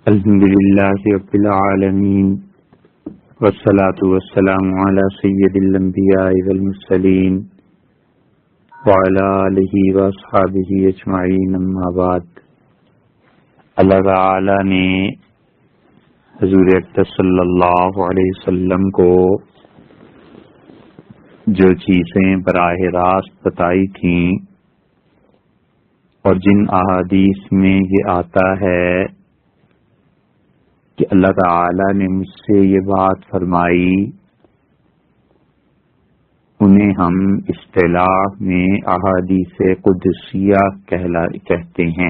الحمد للہ رب العالمین والصلاة والسلام علی سید الانبیاء والمرسلین وعلی آلہ واصحابہ اجمعین، اما بعد۔ اللہ تعالی نے حضور اکرم صلی اللہ علیہ وسلم کو جو چیزیں براہ راست بتائی تھیں اور جن احادیث میں یہ آتا ہے کہ اللہ تعالی نے مجھ سے یہ بات فرمائی، انہیں ہم اصطلاح میں احادیث قدسیہ کہتے ہیں،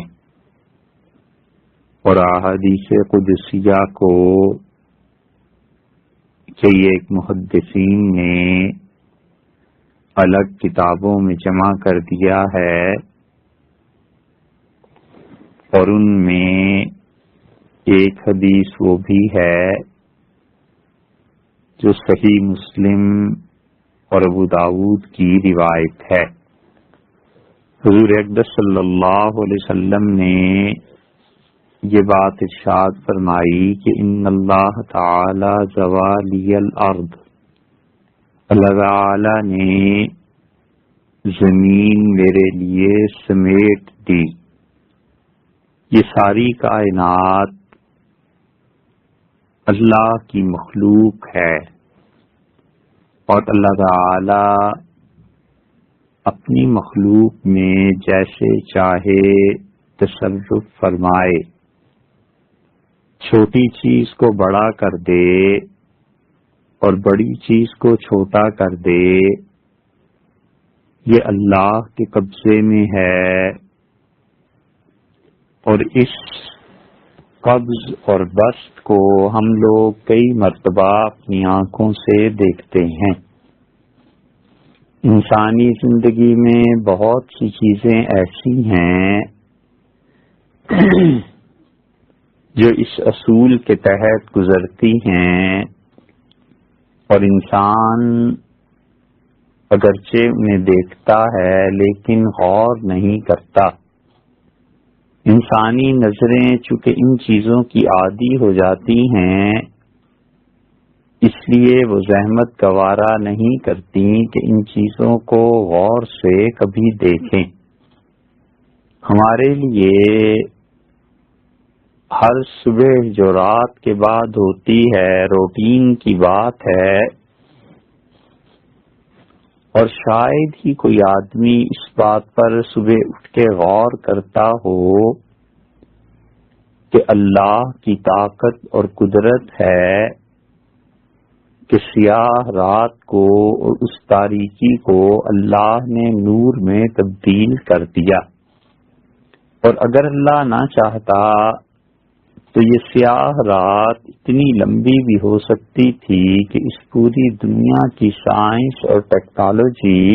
اور احادیث قدسیہ کو کئی ایک محدثین نے الگ کتابوں میں جمع کر دیا ہے، اور ان میں ایک حدیث وہ بھی ہے جو صحیح مسلم اور ابو داؤد کی روایت ہے۔ حضور اکرم صلی اللہ علیہ وسلم نے یہ بات ارشاد فرمائی کہ ان اللہ تعالی زوالی الارض، اللہ تعالی نے زمین میرے لیے سمیٹ دی۔ یہ ساری کائنات اللہ کی مخلوق ہے، اور اللہ تعالی اپنی مخلوق میں جیسے چاہے تصرف فرمائے، چھوٹی چیز کو بڑا کر دے اور بڑی چیز کو چھوٹا کر دے، یہ اللہ کے قبضے میں ہے، اور اس قبض اور بسط کو ہم لوگ کئی مرتبہ اپنی آنکھوں سے دیکھتے ہیں۔ انسانی زندگی میں بہت سی چیزیں ایسی ہیں جو اس اصول کے تحت گزرتی ہیں، اور انسان اگرچہ انہیں دیکھتا ہے لیکن غور نہیں کرتا۔ انسانی نظریں چونکہ ان چیزوں کی عادی ہو جاتی ہیں، اس لیے وہ زحمت گوارا نہیں کرتی کہ ان چیزوں کو غور سے کبھی دیکھیں۔ ہمارے لیے ہر صبح جو رات کے بعد ہوتی ہے روٹین کی بات ہے، اور شاید ہی کوئی آدمی اس بات پر صبح اٹھ کے غور کرتا ہو کہ اللہ کی طاقت اور قدرت ہے کہ سیاہ رات کو اور اس تاریکی کو اللہ نے نور میں تبدیل کر دیا، اور اگر اللہ نہ چاہتا تو یہ سیاہ رات اتنی لمبی بھی ہو سکتی تھی کہ اس پوری دنیا کی سائنس اور ٹیکنالوجی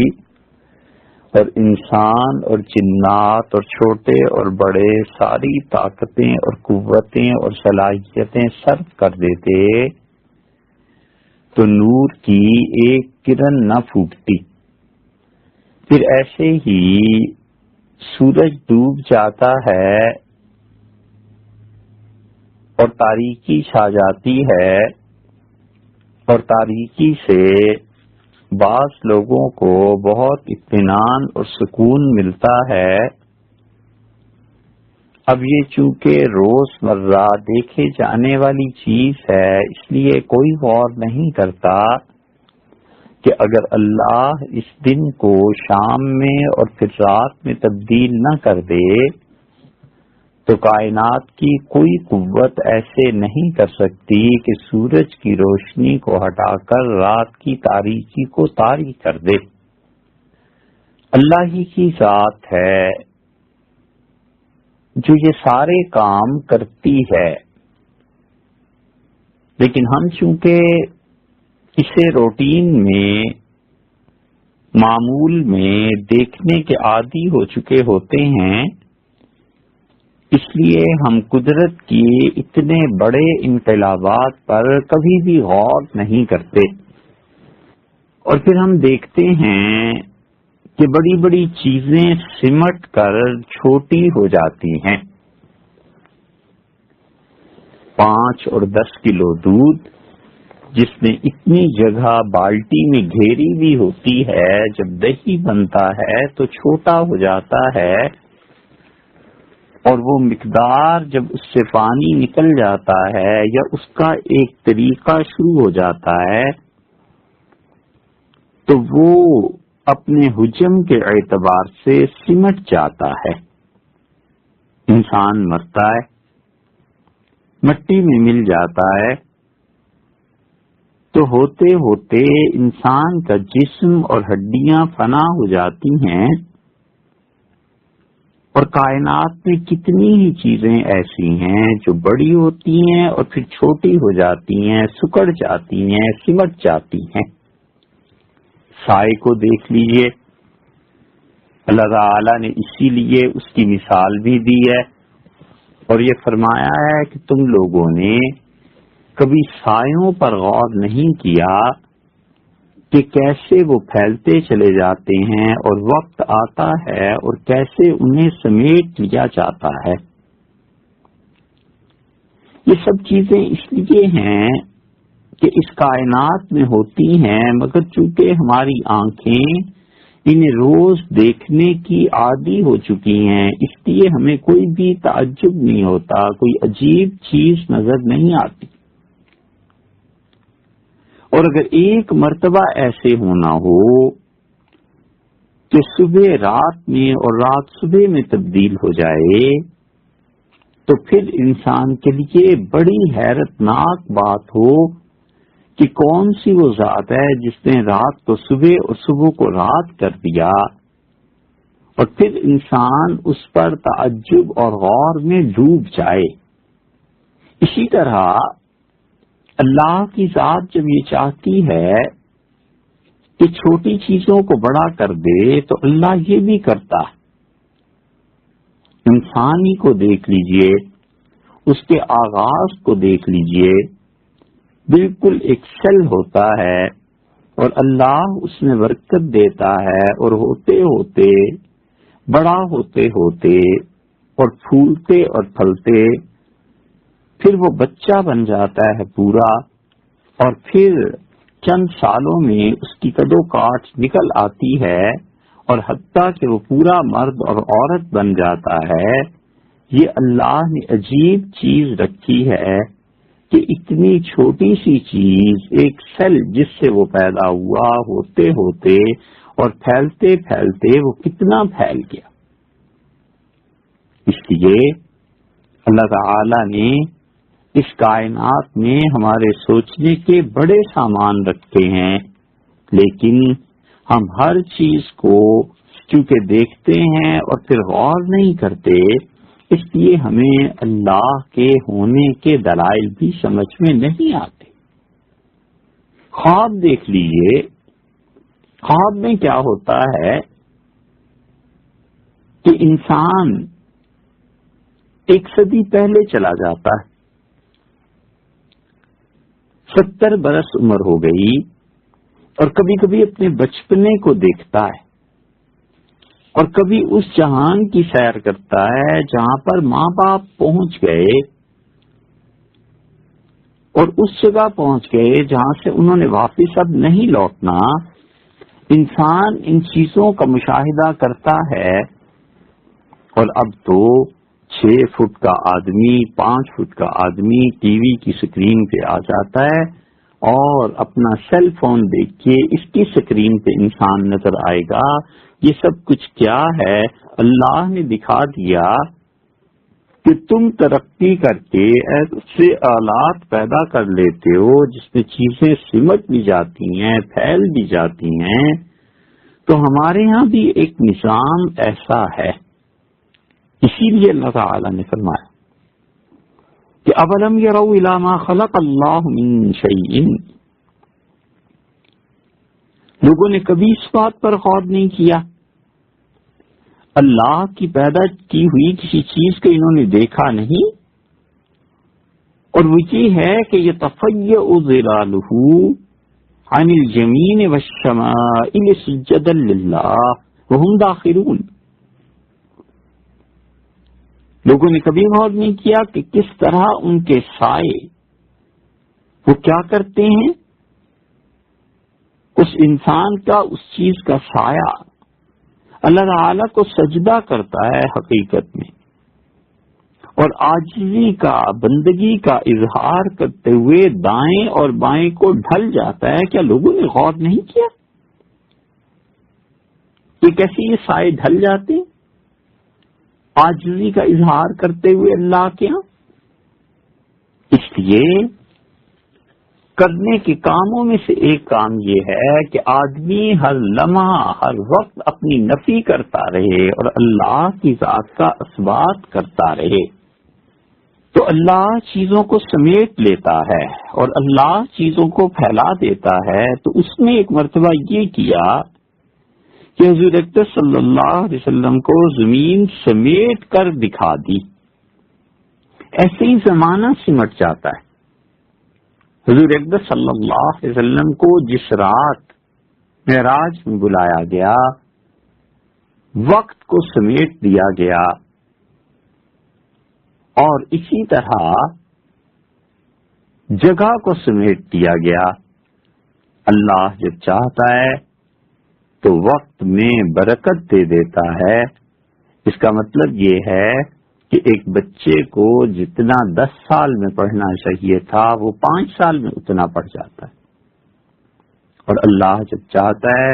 اور انسان اور جنات اور چھوٹے اور بڑے ساری طاقتیں اور قوتیں اور صلاحیتیں صرف کر دیتے تو نور کی ایک کرن نہ پھوٹتی۔ پھر ایسے ہی سورج ڈوب جاتا ہے اور تاریکی چھا جاتی ہے، اور تاریکی سے بعض لوگوں کو بہت اطمینان اور سکون ملتا ہے۔ اب یہ چونکہ روزمرہ دیکھے جانے والی چیز ہے، اس لیے کوئی غور نہیں کرتا کہ اگر اللہ اس دن کو شام میں اور پھر رات میں تبدیل نہ کر دے تو کائنات کی کوئی قوت ایسے نہیں کر سکتی کہ سورج کی روشنی کو ہٹا کر رات کی تاریکی کو طاری کر دے۔ اللہ ہی کی ذات ہے جو یہ سارے کام کرتی ہے، لیکن ہم چونکہ اسے روٹین میں معمول میں دیکھنے کے عادی ہو چکے ہوتے ہیں، اس لیے ہم قدرت کی اتنے بڑے انقلابات پر کبھی بھی غور نہیں کرتے، اور پھر ہم دیکھتے ہیں کہ بڑی بڑی چیزیں سمٹ کر چھوٹی ہو جاتی ہیں۔ 5 اور 10 کلو دودھ، جس نے اتنی جگہ بالٹی میں گھیری بھی ہوتی ہے، جب دہی بنتا ہے تو چھوٹا ہو جاتا ہے، اور وہ مقدار جب اس سے پانی نکل جاتا ہے یا اس کا ایک طریقہ شروع ہو جاتا ہے تو وہ اپنے حجم کے اعتبار سے سمٹ جاتا ہے۔ انسان مرتا ہے، مٹی میں مل جاتا ہے، تو ہوتے ہوتے انسان کا جسم اور ہڈیاں فنا ہو جاتی ہیں، اور کائنات میں کتنی ہی چیزیں ایسی ہیں جو بڑی ہوتی ہیں اور پھر چھوٹی ہو جاتی ہیں، سکڑ جاتی ہیں، سمٹ جاتی ہیں۔ سائے کو دیکھ لیجئے، اللہ تعالی نے اسی لیے اس کی مثال بھی دی ہے اور یہ فرمایا ہے کہ تم لوگوں نے کبھی سایوں پر غور نہیں کیا کہ کیسے وہ پھیلتے چلے جاتے ہیں اور وقت آتا ہے اور کیسے انہیں سمیٹ لیا جاتا ہے۔ یہ سب چیزیں اس لیے ہیں کہ اس کائنات میں ہوتی ہیں، مگر چونکہ ہماری آنکھیں انہیں روز دیکھنے کی عادی ہو چکی ہیں، اس لیے ہمیں کوئی بھی تعجب نہیں ہوتا، کوئی عجیب چیز نظر نہیں آتی۔ اور اگر ایک مرتبہ ایسے ہونا ہو کہ صبح رات میں اور رات صبح میں تبدیل ہو جائے تو پھر انسان کے لیے بڑی حیرت ناک بات ہو کہ کون سی وہ ذات ہے جس نے رات کو صبح اور صبح کو رات کر دیا، اور پھر انسان اس پر تعجب اور غور میں ڈوب جائے۔ اسی طرح اللہ کی ذات جب یہ چاہتی ہے کہ چھوٹی چیزوں کو بڑا کر دے تو اللہ یہ بھی کرتا ہے۔ انسانی کو دیکھ لیجئے، اس کے آغاز کو دیکھ لیجئے، بالکل ایک سیل ہوتا ہے اور اللہ اس میں برکت دیتا ہے، اور ہوتے ہوتے بڑا ہوتے ہوتے اور پھولتے اور پھلتے پھر وہ بچہ بن جاتا ہے پورا، اور پھر چند سالوں میں اس کی کد و کاٹ نکل آتی ہے اور حتیٰ کہ وہ پورا مرد اور عورت بن جاتا ہے۔ یہ اللہ نے عجیب چیز رکھی ہے کہ اتنی چھوٹی سی چیز، ایک سیل جس سے وہ پیدا ہوا، ہوتے ہوتے اور پھیلتے پھیلتے وہ کتنا پھیل گیا۔ اس لیے اللہ تعالی نے اس کائنات میں ہمارے سوچنے کے بڑے سامان رکھتے ہیں، لیکن ہم ہر چیز کو چونکہ دیکھتے ہیں اور پھر غور نہیں کرتے، اس لیے ہمیں اللہ کے ہونے کے دلائل بھی سمجھ میں نہیں آتے۔ خواب دیکھ لیجئے، خواب میں کیا ہوتا ہے کہ انسان 1 صدی پہلے چلا جاتا ہے، 70 برس عمر ہو گئی، اور کبھی کبھی اپنے بچپنے کو دیکھتا ہے، اور کبھی اس جہان کی سیر کرتا ہے جہاں پر ماں باپ پہنچ گئے، اور اس جگہ پہنچ گئے جہاں سے انہوں نے واپس اب نہیں لوٹنا۔ انسان ان چیزوں کا مشاہدہ کرتا ہے، اور اب تو 6 فٹ کا آدمی، 5 فٹ کا آدمی ٹی وی کی سکرین پہ آ جاتا ہے، اور اپنا سیل فون دیکھ کے اس کی سکرین پہ انسان نظر آئے گا۔ یہ سب کچھ کیا ہے؟ اللہ نے دکھا دیا کہ تم ترقی کر کے ایسے آلات پیدا کر لیتے ہو جس میں چیزیں سمٹ بھی جاتی ہیں، پھیل بھی جاتی ہیں، تو ہمارے ہاں بھی ایک نظام ایسا ہے۔ اسی لیے اللہ تعالی نے فرمایا کہ اولم یروا الی ما خلق اللہ من شیء، لوگوں نے کبھی اس بات پر غور نہیں کیا، اللہ کی پیدا کی ہوئی کسی چیز کو انہوں نے دیکھا نہیں، اور وہ یہ ہے کہ یتفیأ ظلالہ عن الیمین والشمائل سجدا للہ وہم داخرون۔ لوگوں نے کبھی غور نہیں کیا کہ کس طرح ان کے سائے وہ کیا کرتے ہیں؟ اس انسان کا، اس چیز کا سایہ اللہ تعالی کو سجدہ کرتا ہے حقیقت میں، اور عاجزی کا، بندگی کا اظہار کرتے ہوئے دائیں اور بائیں کو ڈھل جاتا ہے۔ کیا لوگوں نے غور نہیں کیا کہ کیسے یہ سائے ڈھل جاتے ہیں عاجزی کا اظہار کرتے ہوئے اللہ کے ہاں؟ اس لیے کرنے کے کاموں میں سے ایک کام یہ ہے کہ آدمی ہر لمحہ، ہر وقت اپنی نفی کرتا رہے اور اللہ کی ذات کا اثبات کرتا رہے، تو اللہ چیزوں کو سمیٹ لیتا ہے اور اللہ چیزوں کو پھیلا دیتا ہے۔ تو اس نے ایک مرتبہ یہ کیا کہ حضور اقدس صلی اللہ علیہ وسلم کو زمین سمیٹ کر دکھا دی۔ ایسے ہی زمانہ سمٹ جاتا ہے۔ حضور اقدس صلی اللہ علیہ وسلم کو جس رات معراج میں بلایا گیا، وقت کو سمیٹ دیا گیا، اور اسی طرح جگہ کو سمیٹ دیا گیا۔ اللہ جب چاہتا ہے تو وقت میں برکت دے دیتا ہے۔ اس کا مطلب یہ ہے کہ ایک بچے کو جتنا 10 سال میں پڑھنا چاہیے تھا وہ 5 سال میں اتنا پڑھ جاتا ہے، اور اللہ جب چاہتا ہے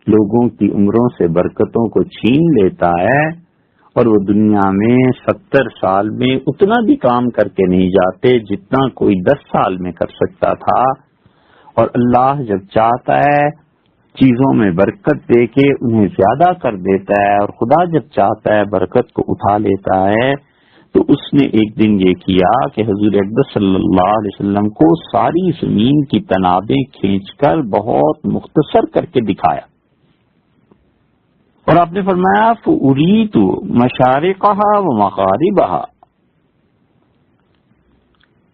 لوگوں کی عمروں سے برکتوں کو چھین لیتا ہے، اور وہ دنیا میں 70 سال میں اتنا بھی کام کر کے نہیں جاتے جتنا کوئی 10 سال میں کر سکتا تھا۔ اور اللہ جب چاہتا ہے چیزوں میں برکت دے کے انہیں زیادہ کر دیتا ہے، اور خدا جب چاہتا ہے برکت کو اٹھا لیتا ہے۔ تو اس نے ایک دن یہ کیا کہ حضور اقدس صلی اللہ علیہ وسلم کو ساری زمین کی تنابیں کھینچ کر بہت مختصر کر کے دکھایا، اور آپ نے فرمایا فَأُرِيتُ مَشَارِقَهَا وَمَغَارِبَهَا،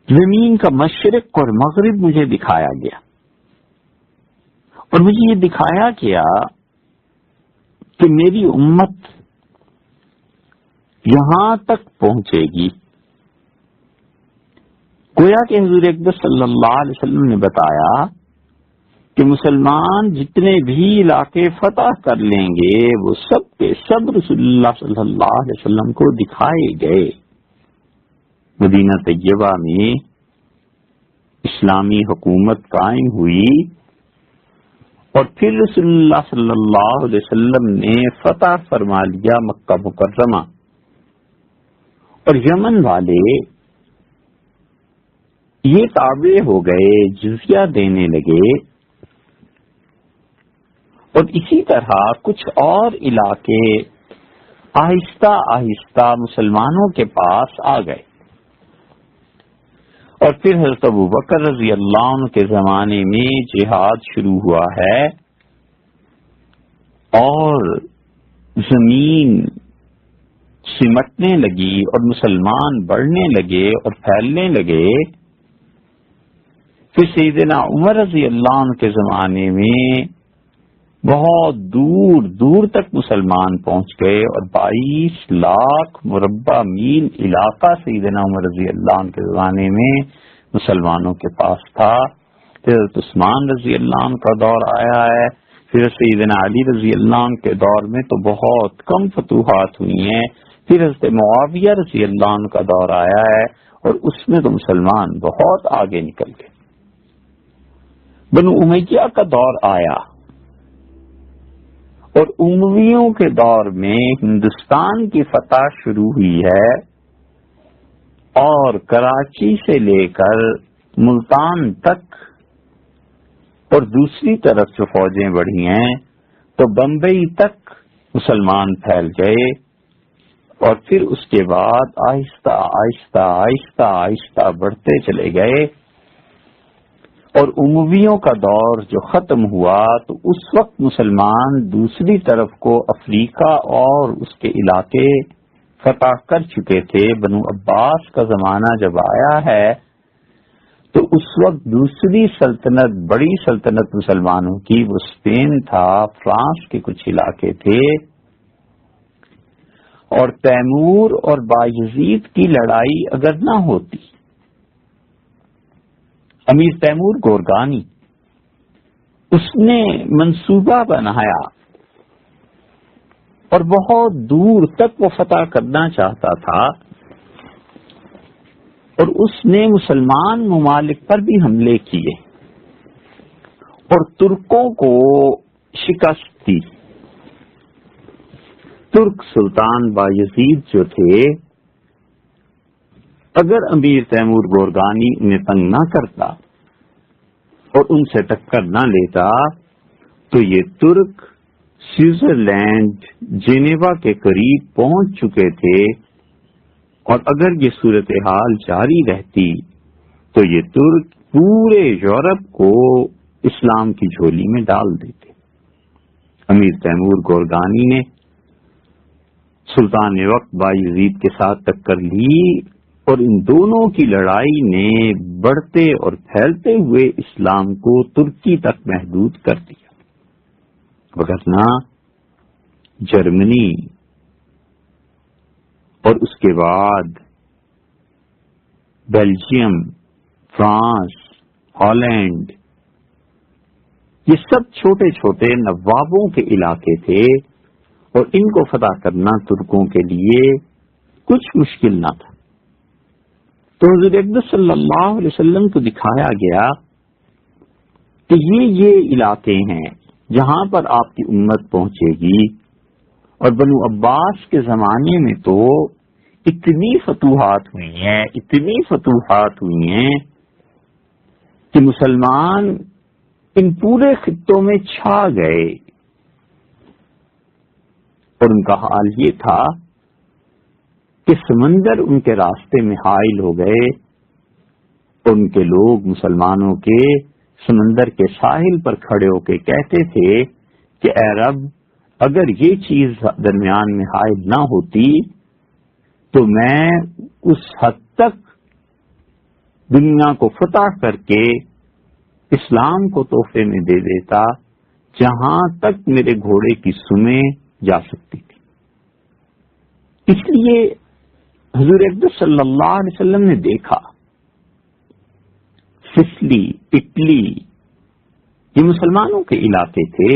زمین کا مشرق اور مغرب مجھے دکھایا گیا، اور مجھے یہ دکھایا گیا کہ میری امت یہاں تک پہنچے گی۔ گویا کہ حضور اقدس صلی اللہ علیہ وسلم نے بتایا کہ مسلمان جتنے بھی علاقے فتح کر لیں گے وہ سب کے سب رسول اللہ صلی اللہ علیہ وسلم کو دکھائے گئے۔ مدینہ طیبہ میں اسلامی حکومت قائم ہوئی، اور پھر رسول اللہ صلی اللہ علیہ وسلم نے فتح فرما لیا مکہ مکرمہ، اور یمن والے یہ تابع ہو گئے، جزیہ دینے لگے، اور اسی طرح کچھ اور علاقے آہستہ آہستہ مسلمانوں کے پاس آ گئے۔ اور پھر حضرت ابوبکر رضی اللہ عنہ کے زمانے میں جہاد شروع ہوا ہے، اور زمین سمٹنے لگی اور مسلمان بڑھنے لگے اور پھیلنے لگے۔ پھر سیدنا عمر رضی اللہ عنہ کے زمانے میں بہت دور دور تک مسلمان پہنچ گئے، اور 22 لاکھ مربع میل علاقہ سیدنا عمر رضی اللہ عنہ کے زمانے میں مسلمانوں کے پاس تھا۔ پھر حضرت عثمان رضی اللہ عنہ کا دور آیا ہے، پھر سیدنا علی رضی اللہ عنہ کے دور میں تو بہت کم فتوحات ہوئی ہیں، پھر حضرت معاویہ رضی اللہ عنہ کا دور آیا ہے، اور اس میں تو مسلمان بہت آگے نکل گئے۔ بنو امیہ کا دور آیا، اور امویوں کے دور میں ہندوستان کی فتح شروع ہوئی ہے، اور کراچی سے لے کر ملتان تک، اور دوسری طرف جو فوجیں بڑھی ہیں تو بمبئی تک مسلمان پھیل گئے، اور پھر اس کے بعد آہستہ آہستہ آہستہ آہستہ بڑھتے چلے گئے، اور امویوں کا دور جو ختم ہوا تو اس وقت مسلمان دوسری طرف کو افریقہ اور اس کے علاقے فتح کر چکے تھے۔ بنو عباس کا زمانہ جب آیا ہے تو اس وقت دوسری سلطنت، بڑی سلطنت مسلمانوں کی، وہ اسپین تھا، فرانس کے کچھ علاقے تھے، اور تیمور اور بایزید کی لڑائی اگر نہ ہوتی، امیر تیمور گورگانی اس نے منصوبہ بنایا اور بہت دور تک وہ فتح کرنا چاہتا تھا، اور اس نے مسلمان ممالک پر بھی حملے کیے اور ترکوں کو شکست دی۔ ترک سلطان بایزید جو تھے، اگر امیر تیمور گورگانی انہیں تنگ نہ کرتا اور ان سے ٹکر نہ لیتا تو یہ ترک سوئٹزرلینڈ جنیوا کے قریب پہنچ چکے تھے، اور اگر یہ صورتحال جاری رہتی تو یہ ترک پورے یورپ کو اسلام کی جھولی میں ڈال دیتے۔ امیر تیمور گورگانی نے سلطان وقت بایزید کے ساتھ ٹکر لی، اور ان دونوں کی لڑائی نے بڑھتے اور پھیلتے ہوئے اسلام کو ترکی تک محدود کر دیا، وگرنہ جرمنی اور اس کے بعد بیلجیم، فرانس، ہالینڈ، یہ سب چھوٹے چھوٹے نوابوں کے علاقے تھے، اور ان کو فتح کرنا ترکوں کے لیے کچھ مشکل نہ تھا۔ تو حضور اقدس صلی اللہ علیہ وسلم کو دکھایا گیا کہ یہ علاقے ہیں جہاں پر آپ کی امت پہنچے گی، اور بنو عباس کے زمانے میں تو اتنی فتوحات ہوئی ہیں کہ مسلمان ان پورے خطوں میں چھا گئے، اور ان کا حال یہ تھا کہ سمندر ان کے راستے میں حائل ہو گئے، اور ان کے لوگ مسلمانوں کے سمندر کے ساحل پر کھڑے ہو کے کہتے تھے کہ اے رب، اگر یہ چیز درمیان میں حائل نہ ہوتی تو میں اس حد تک دنیا کو فتح کر کے اسلام کو تحفے میں دے دیتا جہاں تک میرے گھوڑے کی سمیں جا سکتی تھی۔ اس لیے حضور اقدس صلی اللہ علیہ وسلم نے دیکھا سسلی، اٹلی، یہ مسلمانوں کے علاقے تھے،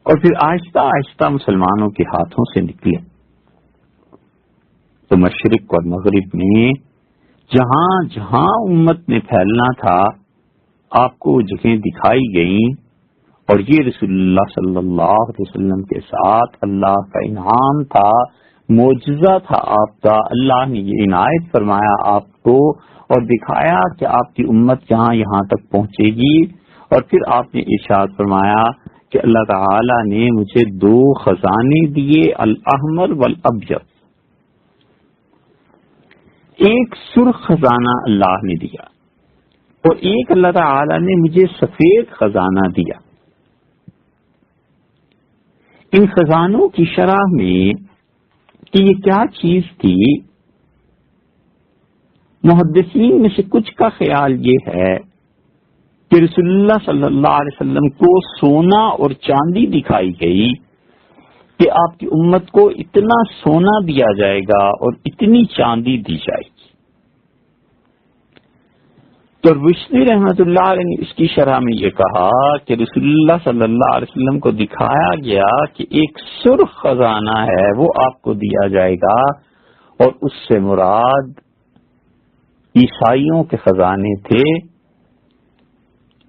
اور پھر آہستہ آہستہ مسلمانوں کے ہاتھوں سے نکلے۔ تو مشرق اور مغرب میں جہاں جہاں امت نے پھیلنا تھا آپ کو جگہیں دکھائی گئیں، اور یہ رسول اللہ صلی اللہ علیہ وسلم کے ساتھ اللہ کا انعام تھا، معجزہ تھا آپ کا۔ اللہ نے یہ عنایت فرمایا آپ کو اور دکھایا کہ آپ کی امت یہاں تک پہنچے گی، اور پھر آپ نے ارشاد فرمایا کہ اللہ تعالی نے مجھے 2 خزانے دیے، الاحمر والابیض۔ ایک سرخ خزانہ اللہ نے دیا، اور ایک اللہ تعالی نے مجھے سفید خزانہ دیا۔ ان خزانوں کی شرح میں کہ یہ کیا چیز تھی، محدثین میں سے کچھ کا خیال یہ ہے کہ رسول اللہ صلی اللہ علیہ وسلم کو سونا اور چاندی دکھائی گئی کہ آپ کی امت کو اتنا سونا دیا جائے گا اور اتنی چاندی دی جائے گی۔ تو رشدی رحمت اللہ علیہ نے اس کی شرح میں یہ کہا کہ رسول اللہ صلی اللہ علیہ وسلم کو دکھایا گیا کہ ایک سرخ خزانہ ہے وہ آپ کو دیا جائے گا، اور اس سے مراد عیسائیوں کے خزانے تھے،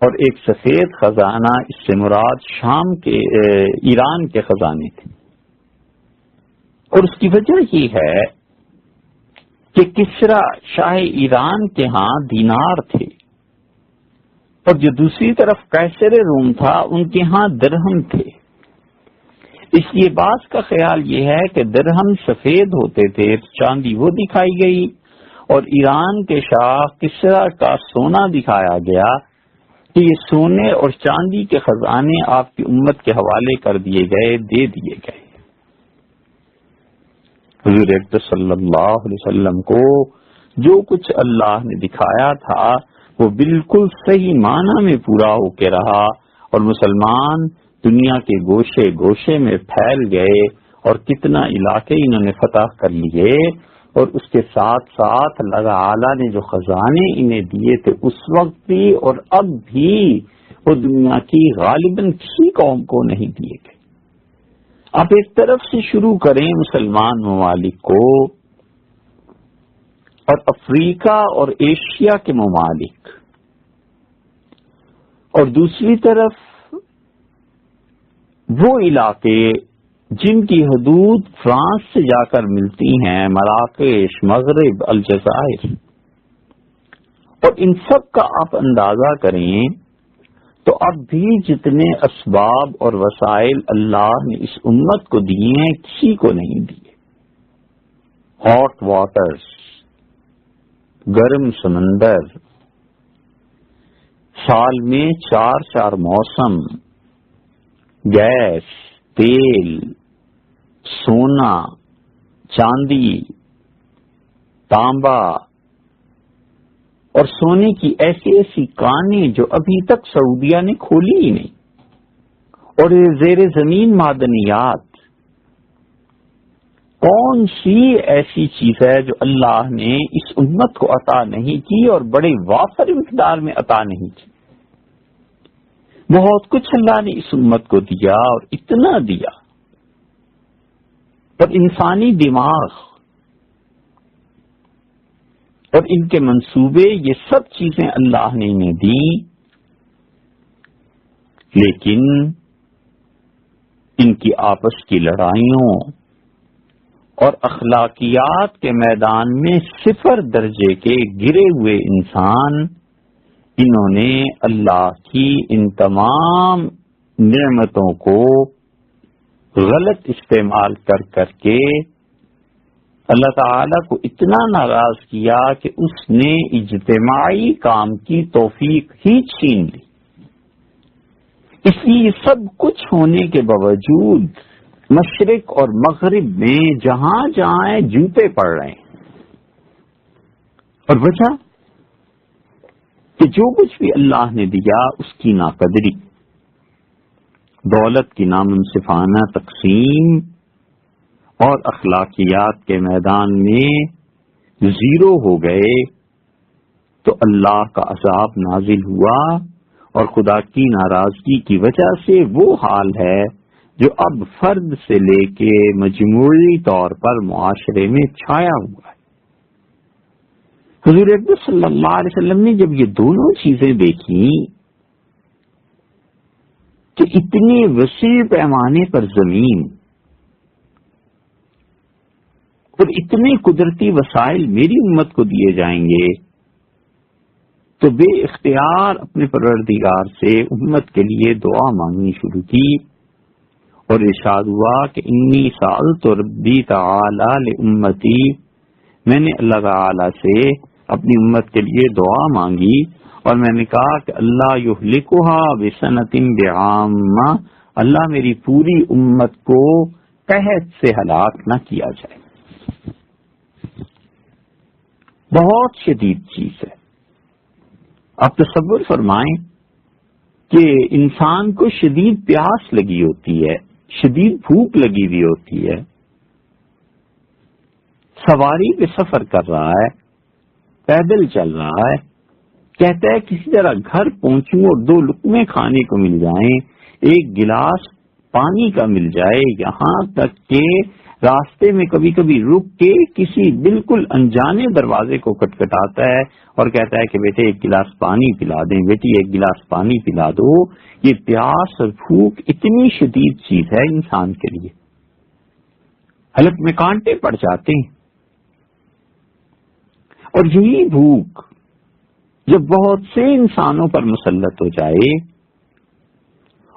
اور ایک سفید خزانہ اس سے مراد شام کے ایران کے خزانے تھے۔ اور اس کی وجہ یہ ہے کہ کسرا شاہ ایران کے ہاں دینار تھے، اور جو دوسری طرف قیصر روم تھا ان کے ہاں درہم تھے۔ اس لیے بعض کا خیال یہ ہے کہ درہم سفید ہوتے تھے، چاندی وہ دکھائی گئی، اور ایران کے شاہ کسرا کا سونا دکھایا گیا کہ یہ سونے اور چاندی کے خزانے آپ کی امت کے حوالے کر دیے گئے، دے دیے گئے۔ حضور اقدس صلی اللہ علیہ وسلم کو جو کچھ اللہ نے دکھایا تھا وہ بالکل صحیح معنی میں پورا ہو کے رہا، اور مسلمان دنیا کے گوشے گوشے میں پھیل گئے، اور کتنا علاقے انہوں نے فتح کر لیے، اور اس کے ساتھ ساتھ اللہ تعالیٰ نے جو خزانے انہیں دیے تھے اس وقت بھی اور اب بھی وہ دنیا کی غالباً کسی قوم کو نہیں دیے گئے۔ آپ ایک طرف سے شروع کریں مسلمان ممالک کو، اور افریقہ اور ایشیا کے ممالک، اور دوسری طرف وہ علاقے جن کی حدود فرانس سے جا کر ملتی ہیں، مراکش، مغرب، الجزائر، اور ان سب کا آپ اندازہ کریں تو اب بھی جتنے اسباب اور وسائل اللہ نے اس امت کو دیے ہیں کسی کو نہیں دیے۔ ہاٹ واٹرز، گرم سمندر، سال میں 4 موسم، گیس، تیل، سونا، چاندی، تانبا، اور سونے کی ایسی ایسی کانیں جو ابھی تک سعودیہ نے کھولی ہی نہیں، اور زیر زمین معدنیات۔ کون سی ایسی چیز ہے جو اللہ نے اس امت کو عطا نہیں کی اور بڑے وافر مقدار میں عطا نہیں کی؟ بہت کچھ اللہ نے اس امت کو دیا، اور اتنا دیا، اور انسانی دماغ اور ان کے منصوبے، یہ سب چیزیں اللہ نے انہیں دی، لیکن ان کی آپس کی لڑائیوں اور اخلاقیات کے میدان میں 0 درجے کے گرے ہوئے انسان، انہوں نے اللہ کی ان تمام نعمتوں کو غلط استعمال کر کے اللہ تعالی کو اتنا ناراض کیا کہ اس نے اجتماعی کام کی توفیق ہی چھین لی۔ اس لیے سب کچھ ہونے کے باوجود مشرق اور مغرب میں جہاں جہاں جوتے پڑ رہے ہیں، اور وجہ کہ جو کچھ بھی اللہ نے دیا اس کی ناقدری، دولت کی نامنصفانہ تقسیم، اور اخلاقیات کے میدان میں 0 ہو گئے، تو اللہ کا عذاب نازل ہوا، اور خدا کی ناراضگی کی وجہ سے وہ حال ہے جو اب فرد سے لے کے مجموعی طور پر معاشرے میں چھایا ہوا ہے۔ حضور اکرم صلی اللہ علیہ وسلم نے جب یہ دونوں چیزیں دیکھی کہ اتنے وسیع پیمانے پر زمین اور اتنے قدرتی وسائل میری امت کو دیے جائیں گے، تو بے اختیار اپنے پروردگار سے امت کے لیے دعا مانگنی شروع کی، اور ارشاد ہوا کہ انی سألت ربی تعالی لامتی، میں نے اللہ تعالی سے اپنی امت کے لیے دعا مانگی، اور میں نے کہا کہ اللہ یہلکھا بسنۃ بعامہ، اللہ میری پوری امت کو قحط سے ہلاک نہ کیا جائے۔ بہت شدید چیز ہے۔ آپ تصور فرمائیں کہ انسان کو شدید پیاس لگی ہوتی ہے، شدید بھوک لگی ہوئی ہوتی ہے، سواری پہ سفر کر رہا ہے، پیدل چل رہا ہے، کہتا ہے کسی طرح گھر پہنچوں اور 2 لقمے کھانے کو مل جائیں، 1 گلاس پانی کا مل جائے، یہاں تک کہ راستے میں کبھی کبھی رک کے کسی بالکل انجانے دروازے کو کٹکھٹاتا ہے اور کہتا ہے کہ بیٹے 1 گلاس پانی پلا دیں، بیٹی 1 گلاس پانی پلا دو۔ یہ پیاس اور بھوک اتنی شدید چیز ہے انسان کے لیے، حلق میں کانٹے پڑ جاتے ہیں۔ اور یہی بھوک جب بہت سے انسانوں پر مسلط ہو جائے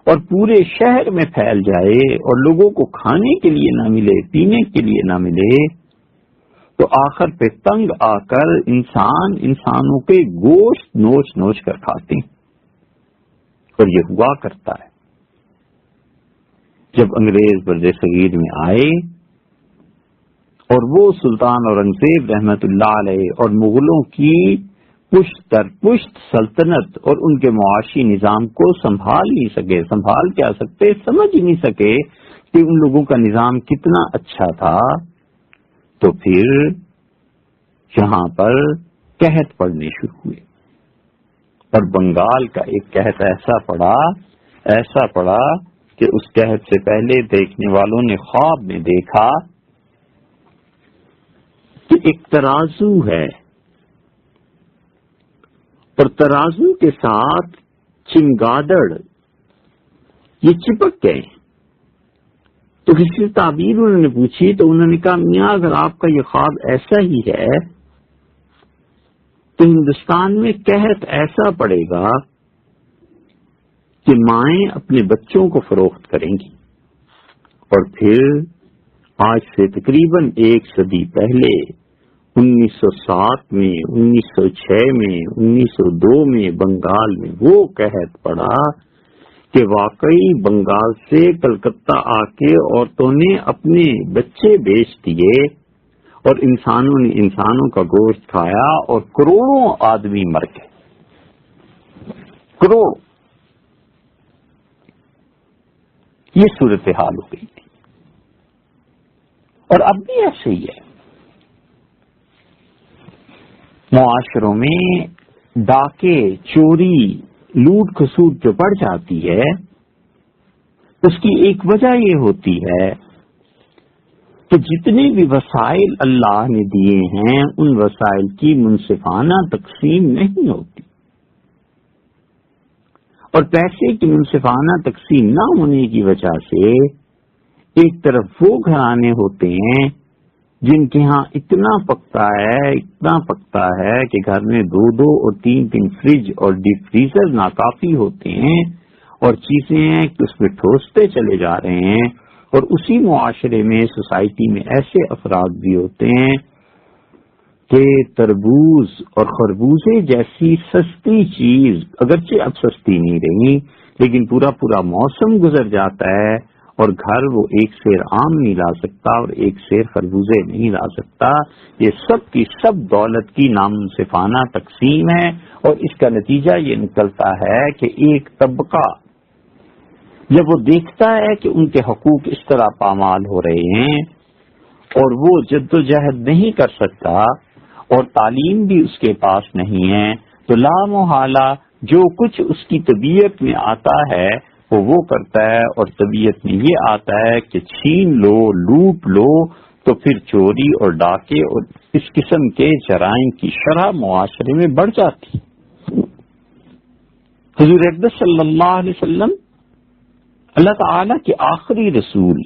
اور پورے شہر میں پھیل جائے اور لوگوں کو کھانے کے لیے نہ ملے، پینے کے لیے نہ ملے، تو آخر پہ تنگ آ کر انسانوں کے گوشت نوچ نوچ کر کھاتے ہیں۔ اور یہ ہوا کرتا ہے۔ جب انگریز برج صغیر میں آئے اور وہ سلطان اورنگزیب رحمت اللہ علیہ اور مغلوں کی پشت در پشت سلطنت اور ان کے معاشی نظام کو سنبھال نہیں سکے، سنبھال کیا سکتے، سمجھ نہیں سکے کہ ان لوگوں کا نظام کتنا اچھا تھا، تو پھر یہاں پر قحط پڑنے شروع ہوئے، اور بنگال کا ایک قحط ایسا پڑا کہ اس قحط سے پہلے دیکھنے والوں نے خواب میں دیکھا کہ ایک ترازو ہے، اور ترازو کے ساتھ چمگادڑ یہ چپک گئے۔ تو کسی سے تعبیر انہوں نے پوچھی تو انہوں نے کہا میاں اگر آپ کا یہ خواب ایسا ہی ہے تو ہندوستان میں قحط ایسا پڑے گا کہ مائیں اپنے بچوں کو فروخت کریں گی، اور پھر آج سے تقریباً 1 صدی پہلے 1907 میں، 1906 میں، 1902 میں بنگال میں وہ قحط پڑا کہ واقعی بنگال سے کلکتہ آ کے عورتوں نے اپنے بچے بیچ دیے، اور انسانوں نے انسانوں کا گوشت کھایا، اور کروڑوں آدمی مر گئے، کروڑ۔ یہ صورتحال ہو گئی تھی، اور اب بھی ایسے ہی ہے۔ معاشروں میں ڈاکے، چوری، لوٹ کھسوٹ جو بڑھ جاتی ہے، اس کی ایک وجہ یہ ہوتی ہے کہ جتنے بھی وسائل اللہ نے دیے ہیں ان وسائل کی منصفانہ تقسیم نہیں ہوتی، اور پیسے کی منصفانہ تقسیم نہ ہونے کی وجہ سے ایک طرف وہ گھرانے ہوتے ہیں جن کے ہاں اتنا پکتا ہے کہ گھر میں 2 اور 3 فریج اور ڈیپ فریزر ناکافی ہوتے ہیں، اور چیزیں ہیں کہ اس میں ٹھوستے چلے جا رہے ہیں، اور اسی معاشرے میں سوسائٹی میں ایسے افراد بھی ہوتے ہیں کہ تربوز اور خربوزے جیسی سستی چیز اگرچہ اب سستی نہیں رہی، لیکن پورا موسم گزر جاتا ہے اور گھر وہ 1 سیر آم نہیں لا سکتا اور 1 سیر خربوزے نہیں لا سکتا۔ یہ سب کی سب دولت کی نامنصفانہ تقسیم ہے، اور اس کا نتیجہ یہ نکلتا ہے کہ ایک طبقہ جب وہ دیکھتا ہے کہ ان کے حقوق اس طرح پامال ہو رہے ہیں اور وہ جدوجہد نہیں کر سکتا اور تعلیم بھی اس کے پاس نہیں ہے، تو لا محالہ جو کچھ اس کی طبیعت میں آتا ہے وہ کرتا ہے، اور طبیعت میں یہ آتا ہے کہ چھین لو، لوٹ لو، تو پھر چوری اور ڈاکے اور اس قسم کے جرائم کی شرح معاشرے میں بڑھ جاتی۔ حضور اقدس صلی اللہ علیہ وسلم اللہ تعالی کے آخری رسول،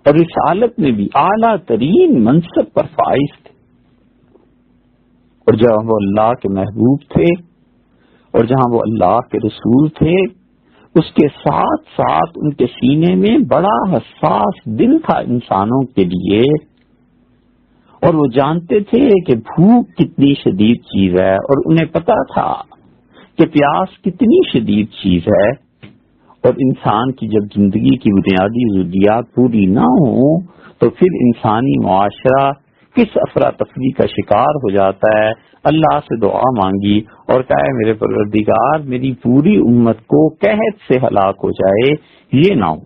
اور رسالت میں بھی اعلیٰ ترین منصب پر فائز تھے، اور جہاں وہ اللہ کے محبوب تھے اور جہاں وہ اللہ کے رسول تھے، اس کے ساتھ ساتھ ان کے سینے میں بڑا حساس دل تھا انسانوں کے لیے، اور وہ جانتے تھے کہ بھوک کتنی شدید چیز ہے، اور انہیں پتا تھا کہ پیاس کتنی شدید چیز ہے، اور انسان کی جب زندگی کی بنیادی ضروریات پوری نہ ہوں تو پھر انسانی معاشرہ کس افراتفری کا شکار ہو جاتا ہے۔ اللہ سے دعا مانگی اور کہا میرے پروردگار میری پوری امت کو قحط سے ہلاک ہو جائے، یہ نہ ہو،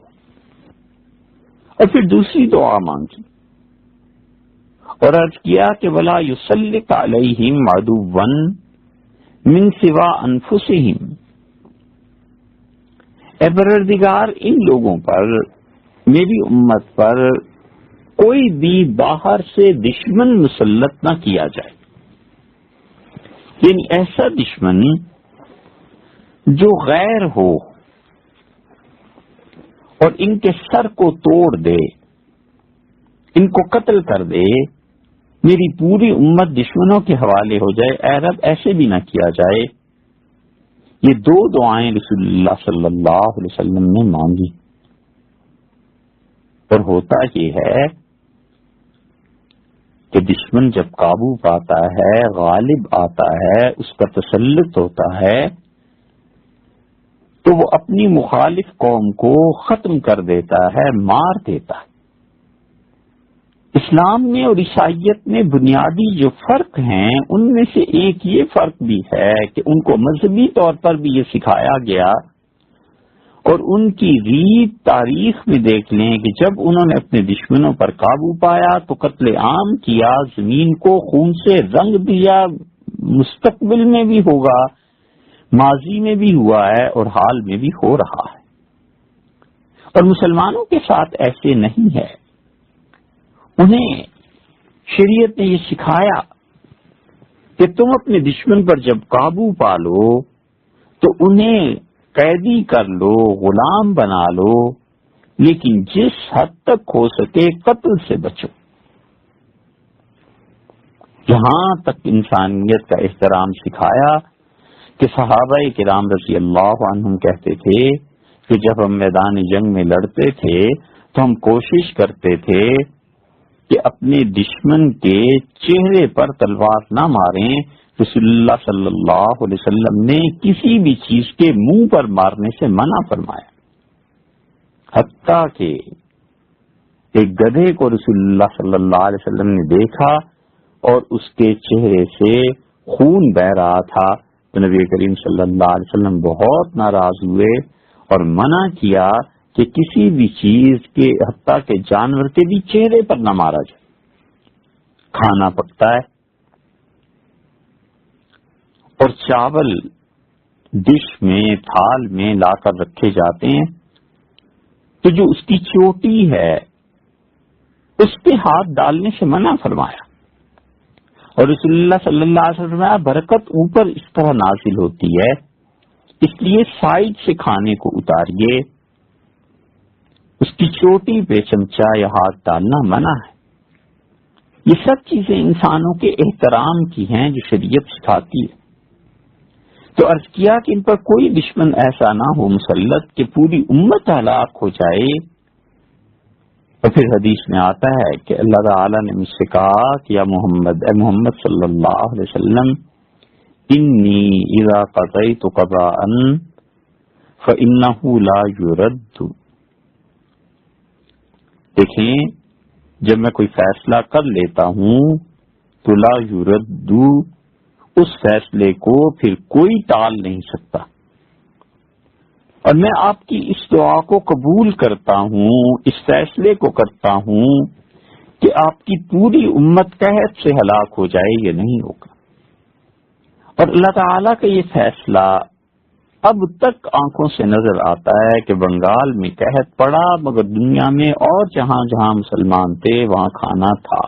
اور پھر دوسری دعا مانگی اور عرض کیا کہ ولا یسلط علیہم عدوا من سوا انفسہم، اے پروردگار ان لوگوں پر، میری امت پر کوئی بھی باہر سے دشمن مسلط نہ کیا جائے، یعنی ایسا دشمن جو غیر ہو اور ان کے سر کو توڑ دے، ان کو قتل کر دے، میری پوری امت دشمنوں کے حوالے ہو جائے، اے رب ایسے بھی نہ کیا جائے۔ یہ 2 دعائیں رسول اللہ صلی اللہ علیہ وسلم نے مانگی، اور ہوتا یہ ہے کہ دشمن جب قابو پاتا ہے، غالب آتا ہے، اس کا تسلط ہوتا ہے، تو وہ اپنی مخالف قوم کو ختم کر دیتا ہے، مار دیتا ہے۔ اسلام میں اور عیسائیت میں بنیادی جو فرق ہیں ان میں سے ایک یہ فرق بھی ہے کہ ان کو مذہبی طور پر بھی یہ سکھایا گیا اور ان کی ریت تاریخ میں دیکھ لیں کہ جب انہوں نے اپنے دشمنوں پر قابو پایا تو قتل عام کیا، زمین کو خون سے رنگ دیا، مستقبل میں بھی ہوگا، ماضی میں بھی ہوا ہے اور حال میں بھی ہو رہا ہے۔ اور مسلمانوں کے ساتھ ایسے نہیں ہے۔ انہیں شریعت نے یہ سکھایا کہ تم اپنے دشمن پر جب قابو پالو تو انہیں قیدی کر لو، غلام بنا لو، لیکن جس حد تک ہو سکے قتل سے بچو۔ یہاں تک انسانیت کا احترام سکھایا کہ صحابہ کرام رضی اللہ عنہم کہتے تھے کہ جب ہم میدان جنگ میں لڑتے تھے تو ہم کوشش کرتے تھے کہ اپنے دشمن کے چہرے پر تلوار نہ ماریں۔ رسول اللہ صلی اللہ علیہ وسلم نے کسی بھی چیز کے منہ پر مارنے سے منع فرمایا، حتیٰ کہ ایک گدھے کو رسول اللہ صلی اللہ علیہ وسلم نے دیکھا اور اس کے چہرے سے خون بہ رہا تھا تو نبی کریم صلی اللہ علیہ وسلم بہت ناراض ہوئے اور منع کیا کہ کسی بھی چیز کے، حتیٰ کہ جانور کے بھی چہرے پر نہ مارا جائے۔ کھانا پکتا ہے اور چاول ڈش میں، تھال میں لا کر رکھے جاتے ہیں تو جو اس کی چوٹی ہے اس پہ ہاتھ ڈالنے سے منع فرمایا، اور رسول اللہ صلی اللہ علیہ وسلم فرمایا برکت اوپر اس طرح نازل ہوتی ہے، اس لیے سائڈ سے کھانے کو اتاریے، اس کی چوٹی پہ چمچہ یا ہاتھ ڈالنا منع ہے۔ یہ سب چیزیں انسانوں کے احترام کی ہیں جو شریعت سکھاتی ہے۔ تو عرض کیا کہ ان پر کوئی دشمن ایسا نہ ہو مسلط کہ پوری امت ہلاک ہو جائے۔ اور پھر حدیث میں آتا ہے کہ اللہ تعالیٰ نے مجھ سے کہا کہ یا محمد، اے محمد صلی اللہ علیہ وسلم، انی اذا قضیت قضاء فانہ لا یرد۔ دیکھیں، جب میں کوئی فیصلہ کر لیتا ہوں تو لا یرد، اس فیصلے کو پھر کوئی ٹال نہیں سکتا، اور میں آپ کی اس دعا کو قبول کرتا ہوں، اس فیصلے کو کرتا ہوں کہ آپ کی پوری امت قحط سے ہلاک ہو جائے، یہ نہیں ہوگا۔ اور اللہ تعالیٰ کا یہ فیصلہ اب تک آنکھوں سے نظر آتا ہے کہ بنگال میں قحط پڑا، مگر دنیا میں اور جہاں جہاں مسلمان تھے وہاں کھانا تھا۔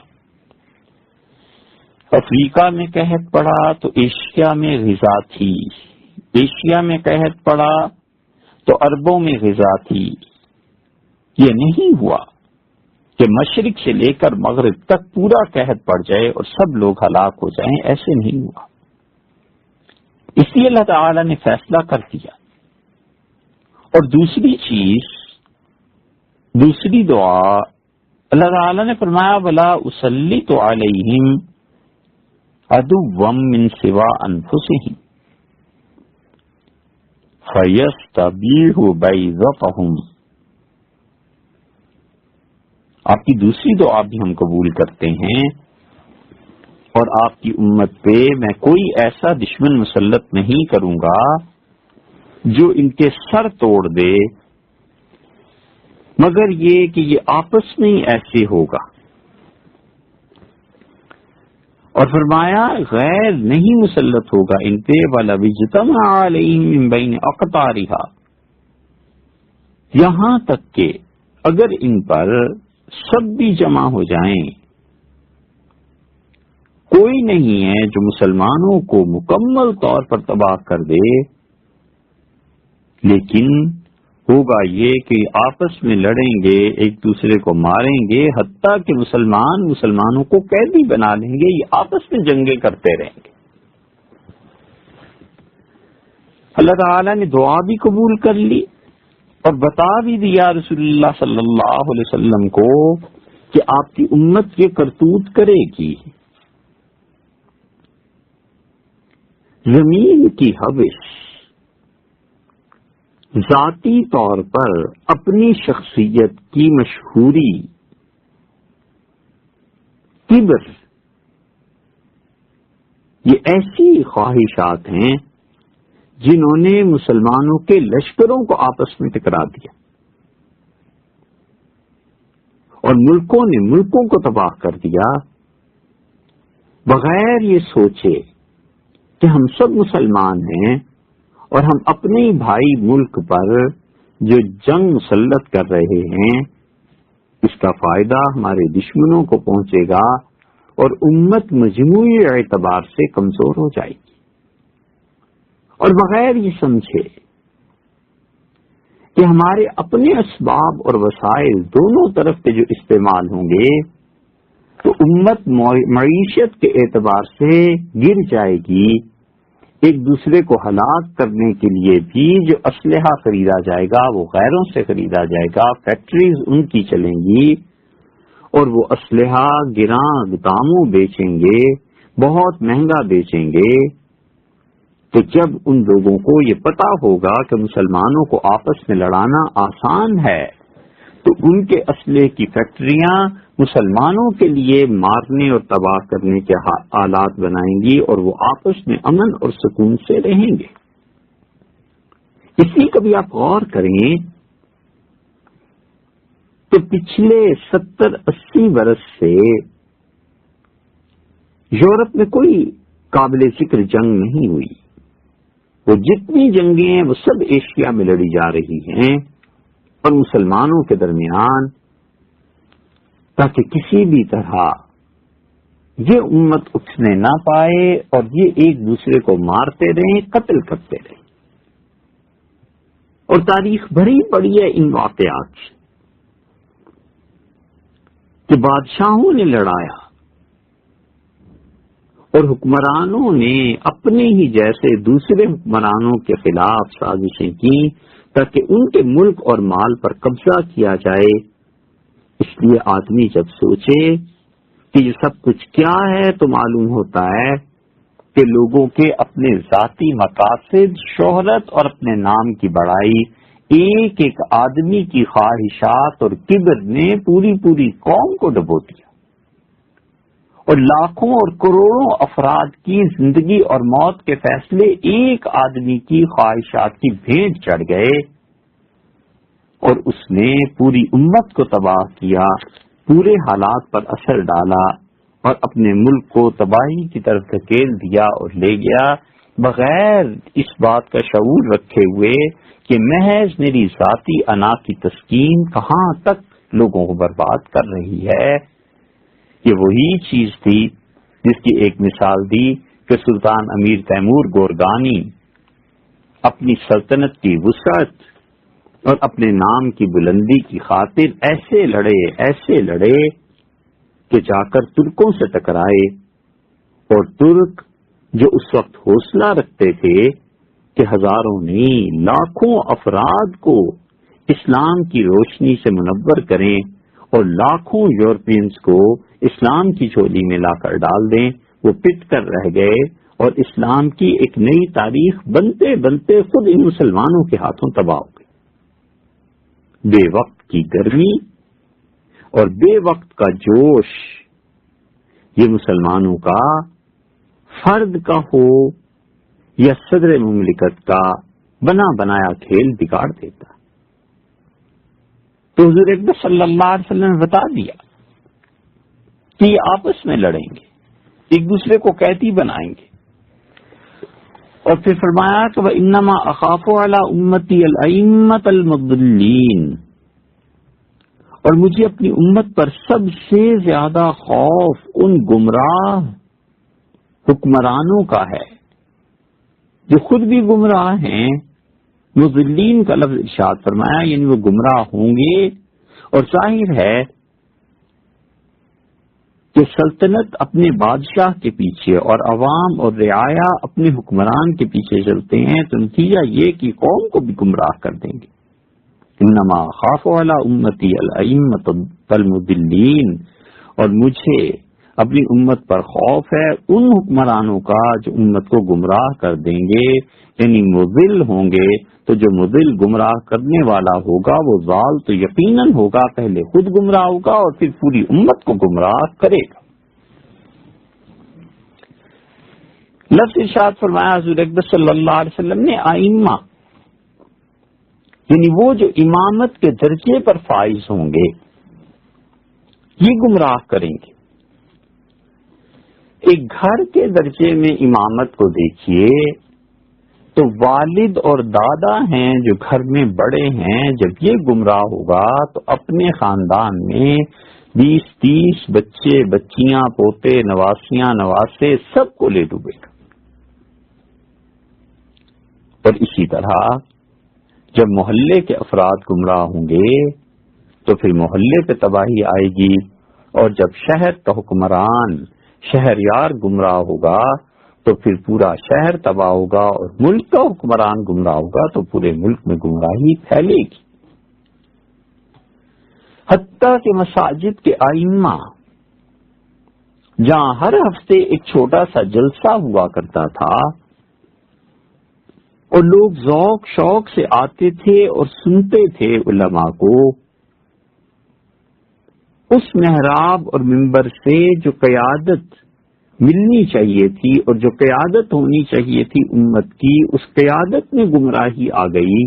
افریقہ میں قحط پڑا تو ایشیا میں غذا تھی، ایشیا میں قحط پڑا تو عربوں میں غذا تھی۔ یہ نہیں ہوا کہ مشرق سے لے کر مغرب تک پورا قحط پڑ جائے اور سب لوگ ہلاک ہو جائیں، ایسے نہیں ہوا۔ اس لیے اللہ تعالی نے فیصلہ کر دیا۔ اور دوسری چیز، دوسری دعا، اللہ تعالی نے فرمایا وَلَا أُسَلِّطُ عَلَيْهِمْ عَدُوًّا مِّن سِوَىٰ أَنفُسِهِمْ فَيَسْتَبِيحُ بَيْضَتَهُمْ۔ آپ کی دوسری دعا بھی ہم قبول کرتے ہیں، اور آپ کی امت پہ میں کوئی ایسا دشمن مسلط نہیں کروں گا جو ان کے سر توڑ دے، مگر یہ کہ یہ آپس میں ہی ایسے ہوگا۔ اور فرمایا غیر نہیں مسلط ہوگا ان پہ وَلَوِ اجْتَمَعَ عَلَيْهِم مِّن بَيْنِ أَقْطَارِهَا، یہاں تک کہ اگر ان پر سب بھی جمع ہو جائیں، کوئی نہیں ہے جو مسلمانوں کو مکمل طور پر تباہ کر دے، لیکن ہوگا یہ کہ آپس میں لڑیں گے، ایک دوسرے کو ماریں گے، حتیٰ کہ مسلمان مسلمانوں کو قیدی بنا لیں گے، یہ آپس میں جنگیں کرتے رہیں گے۔ اللہ تعالیٰ نے دعا بھی قبول کر لی اور بتا بھی دیا رسول اللہ صلی اللہ علیہ وسلم کو کہ آپ کی امت یہ کرتوت کرے گی۔ زمین کی حوث، ذاتی طور پر اپنی شخصیت کی مشہوری، کبر، یہ ایسی خواہشات ہیں جنہوں نے مسلمانوں کے لشکروں کو آپس میں ٹکرا دیا اور ملکوں نے ملکوں کو تباہ کر دیا، بغیر یہ سوچے کہ ہم سب مسلمان ہیں اور ہم اپنے بھائی ملک پر جو جنگ مسلط کر رہے ہیں اس کا فائدہ ہمارے دشمنوں کو پہنچے گا اور امت مجموعی اعتبار سے کمزور ہو جائے گی، اور بغیر یہ سمجھے کہ ہمارے اپنے اسباب اور وسائل دونوں طرف کے جو استعمال ہوں گے تو امت معیشت کے اعتبار سے گر جائے گی۔ ایک دوسرے کو ہلاک کرنے کے لیے بھی جو اسلحہ خریدا جائے گا وہ غیروں سے خریدا جائے گا، فیکٹریز ان کی چلیں گی اور وہ اسلحہ گراں داموں بیچیں گے، بہت مہنگا بیچیں گے۔ تو جب ان لوگوں کو یہ پتا ہوگا کہ مسلمانوں کو آپس میں لڑانا آسان ہے تو ان کے اسلحے کی فیکٹریاں مسلمانوں کے لیے مارنے اور تباہ کرنے کے آلات بنائیں گی اور وہ آپس میں امن اور سکون سے رہیں گے۔ اس لیے کبھی آپ غور کریں تو پچھلے 70-80 برس سے یورپ میں کوئی قابل ذکر جنگ نہیں ہوئی۔ وہ جتنی جنگیں ہیں وہ سب ایشیا میں لڑی جا رہی ہیں اور مسلمانوں کے درمیان، تاکہ کسی بھی طرح یہ امت اٹھنے نہ پائے اور یہ ایک دوسرے کو مارتے رہیں، قتل کرتے رہیں۔ اور تاریخ بھری پڑی ہے ان واقعات سے کہ بادشاہوں نے لڑایا اور حکمرانوں نے اپنے ہی جیسے دوسرے حکمرانوں کے خلاف سازشیں کی تاکہ ان کے ملک اور مال پر قبضہ کیا جائے۔ اس لیے آدمی جب سوچے کہ یہ سب کچھ کیا ہے تو معلوم ہوتا ہے کہ لوگوں کے اپنے ذاتی مقاصد، شہرت اور اپنے نام کی بڑائی، ایک ایک آدمی کی خواہشات اور کبر نے پوری پوری قوم کو ڈبو دیا اور لاکھوں اور کروڑوں افراد کی زندگی اور موت کے فیصلے ایک آدمی کی خواہشات کی بھیٹ چڑھ گئے اور اس نے پوری امت کو تباہ کیا، پورے حالات پر اثر ڈالا اور اپنے ملک کو تباہی کی طرف دھکیل دیا اور لے گیا، بغیر اس بات کا شعور رکھے ہوئے کہ محض میری ذاتی انا کی تسکین کہاں تک لوگوں کو برباد کر رہی ہے۔ یہ وہی چیز تھی جس کی ایک مثال دی کہ سلطان امیر تیمور گورگانی اپنی سلطنت کی وسعت اور اپنے نام کی بلندی کی خاطر ایسے لڑے کہ جا کر ترکوں سے ٹکرائے، اور ترک جو اس وقت حوصلہ رکھتے تھے کہ ہزاروں نہیں لاکھوں افراد کو اسلام کی روشنی سے منور کریں اور لاکھوں یورپینز کو اسلام کی جھولی میں لا کر ڈال دیں، وہ پٹ کر رہ گئے اور اسلام کی ایک نئی تاریخ بنتے بنتے خود ان مسلمانوں کے ہاتھوں تباہ ہو گئی۔ بے وقت کی گرمی اور بے وقت کا جوش یہ مسلمانوں کا، فرد کا ہو یا صدر مملکت کا، بنا بنایا کھیل بگاڑ دیتا۔ تو حضور اکبر صلی اللہ علیہ وسلم نے بتا دیا کہ یہ آپس میں لڑیں گے، ایک دوسرے کو قیدی بنائیں گے، اور پھر فرمایا کہ وَإِنَّمَا أَخَافُ عَلَىٰ أُمَّتِي الْأَئِمَّةَ الْمُضِلِّينَ، اور مجھے اپنی امت پر سب سے زیادہ خوف ان گمراہ حکمرانوں کا ہے جو خود بھی گمراہ ہیں۔ مضلین کا لفظ ارشاد فرمایا، یعنی وہ گمراہ ہوں گے، اور ظاہر ہے کہ سلطنت اپنے بادشاہ کے پیچھے اور عوام اور رعایا اپنے حکمران کے پیچھے چلتے ہیں تو نتیجہ یہ کہ قوم کو بھی گمراہ کر دیں گے۔ انما خاف علی امتی الائمۃ المضلین، اور مجھے اپنی امت پر خوف ہے ان حکمرانوں کا جو امت کو گمراہ کر دیں گے، یعنی مضل ہوں گے۔ تو جو مضل گمراہ کرنے والا ہوگا وہ ضال تو یقیناً ہوگا، پہلے خود گمراہ ہوگا اور پھر پوری امت کو گمراہ کرے گا۔ لفظ ارشاد فرمایا حضور اکبر صلی اللہ علیہ وسلم نے ائمہ یعنی وہ جو امامت کے درجے پر فائز ہوں گے یہ گمراہ کریں گے. ایک گھر کے درجے میں امامت کو دیکھیے تو والد اور دادا ہیں جو گھر میں بڑے ہیں، جب یہ گمراہ ہوگا تو اپنے خاندان میں 20-30 بچے بچیاں پوتے نواسیاں نواسے سب کو لے ڈوبے گا. اور اسی طرح جب محلے کے افراد گمراہ ہوں گے تو پھر محلے پہ تباہی آئے گی، اور جب شہر کا حکمران شہریار گمراہ ہوگا تو پھر پورا شہر تباہ ہوگا، اور ملک کا حکمران گمراہ ہوگا تو پورے ملک میں گمراہی پھیلے گی. حتیٰ کہ مساجد کے ائمہ جہاں ہر ہفتے ایک چھوٹا سا جلسہ ہوا کرتا تھا اور لوگ ذوق شوق سے آتے تھے اور سنتے تھے علماء کو، اس محراب اور منبر سے جو قیادت ملنی چاہیے تھی اور جو قیادت ہونی چاہیے تھی امت کی، اس قیادت میں گمراہی آ گئی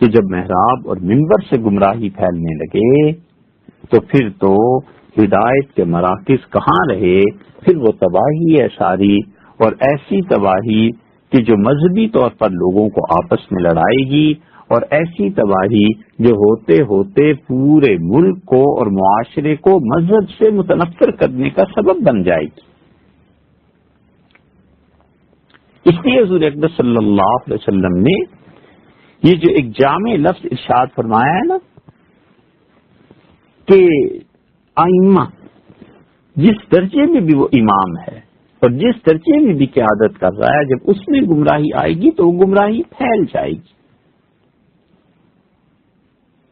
کہ جب محراب اور منبر سے گمراہی پھیلنے لگے تو پھر تو ہدایت کے مراکز کہاں رہے، پھر وہ تباہی ہے ساری، اور ایسی تباہی کہ جو مذہبی طور پر لوگوں کو آپس میں لڑائے گی، اور ایسی تباہی جو ہوتے ہوتے پورے ملک کو اور معاشرے کو مذہب سے متنفر کرنے کا سبب بن جائے گی. اس لیے حضور اکبر صلی اللہ علیہ وسلم نے یہ جو ایک جامع لفظ ارشاد فرمایا ہے نا کہ ائمہ جس درجے میں بھی وہ امام ہے اور جس درجے میں بھی قیادت کر رہا ہے، جب اس میں گمراہی آئے گی تو وہ گمراہی پھیل جائے گی.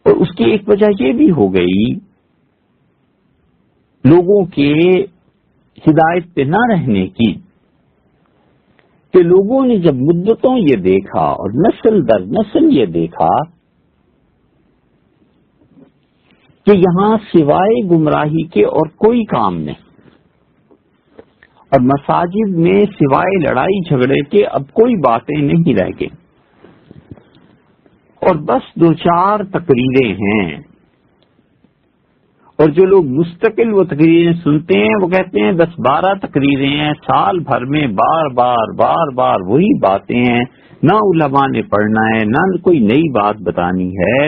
اور اس کی ایک وجہ یہ بھی ہو گئی لوگوں کے ہدایت پہ نہ رہنے کی کہ لوگوں نے جب مدتوں یہ دیکھا اور نسل در نسل یہ دیکھا کہ یہاں سوائے گمراہی کے اور کوئی کام نہیں، اور مساجد میں سوائے لڑائی جھگڑے کے اب کوئی باتیں نہیں رہ گئی، اور بس 2-4 تقریریں ہیں، اور جو لوگ مستقل وہ تقریریں سنتے ہیں وہ کہتے ہیں 10-12 تقریریں ہیں، سال بھر میں بار بار وہی باتیں ہیں، نہ علماء نے پڑھنا ہے نہ کوئی نئی بات بتانی ہے،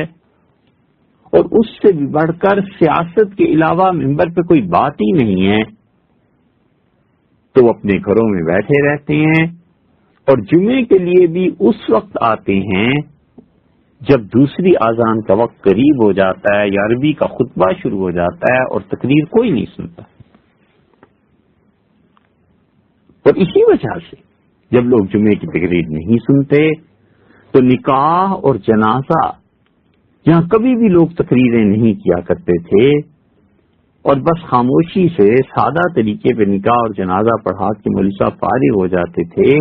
اور اس سے بھی بڑھ کر سیاست کے علاوہ ممبر پہ کوئی بات ہی نہیں ہے، تو وہ اپنے گھروں میں بیٹھے رہتے ہیں، اور جمعے کے لیے بھی اس وقت آتے ہیں جب دوسری اذان کا وقت قریب ہو جاتا ہے یا عربی کا خطبہ شروع ہو جاتا ہے، اور تقریر کوئی نہیں سنتا. اور اسی وجہ سے جب لوگ جمعے کی تقریر نہیں سنتے تو نکاح اور جنازہ جہاں کبھی بھی لوگ تقریریں نہیں کیا کرتے تھے اور بس خاموشی سے سادہ طریقے پہ نکاح اور جنازہ پڑھا کے مولوی صاحب فارغ ہو جاتے تھے،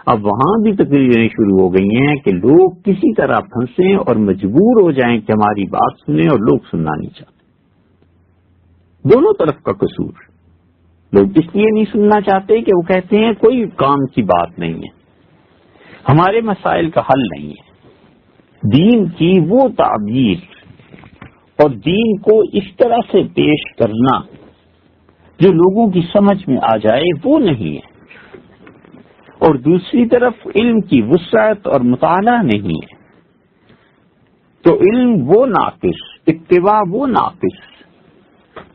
اب وہاں بھی تقریریں شروع ہو گئی ہیں کہ لوگ کسی طرح پھنسیں اور مجبور ہو جائیں کہ ہماری بات سنیں، اور لوگ سننا نہیں چاہتے. دونوں طرف کا قصور. لوگ اس لیے نہیں سننا چاہتے کہ وہ کہتے ہیں کوئی کام کی بات نہیں ہے، ہمارے مسائل کا حل نہیں ہے. دین کی وہ تعبیر اور دین کو اس طرح سے پیش کرنا جو لوگوں کی سمجھ میں آ جائے وہ نہیں ہے، اور دوسری طرف علم کی وسعت اور مطالعہ نہیں ہے. تو علم وہ ناقص، اتباع وہ ناقص،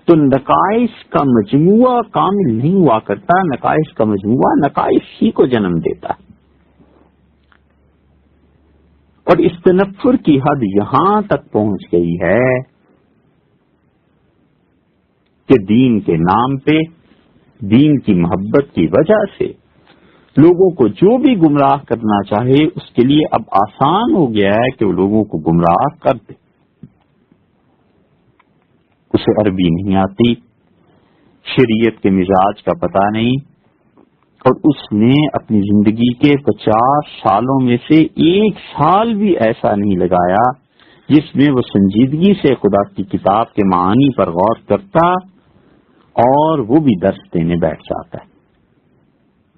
تو نقائص کا مجموعہ کامل نہیں ہوا کرتا، نقائص کا مجموعہ نقائص ہی کو جنم دیتا ہے. اور اس تنفر کی حد یہاں تک پہنچ گئی ہے کہ دین کے نام پہ، دین کی محبت کی وجہ سے لوگوں کو جو بھی گمراہ کرنا چاہے اس کے لیے اب آسان ہو گیا ہے کہ وہ لوگوں کو گمراہ کر دے. اسے عربی نہیں آتی، شریعت کے مزاج کا پتہ نہیں، اور اس نے اپنی زندگی کے 50 سالوں میں سے 1 سال بھی ایسا نہیں لگایا جس میں وہ سنجیدگی سے خدا کی کتاب کے معانی پر غور کرتا اور وہ بھی درس دینے بیٹھ جاتا ہے.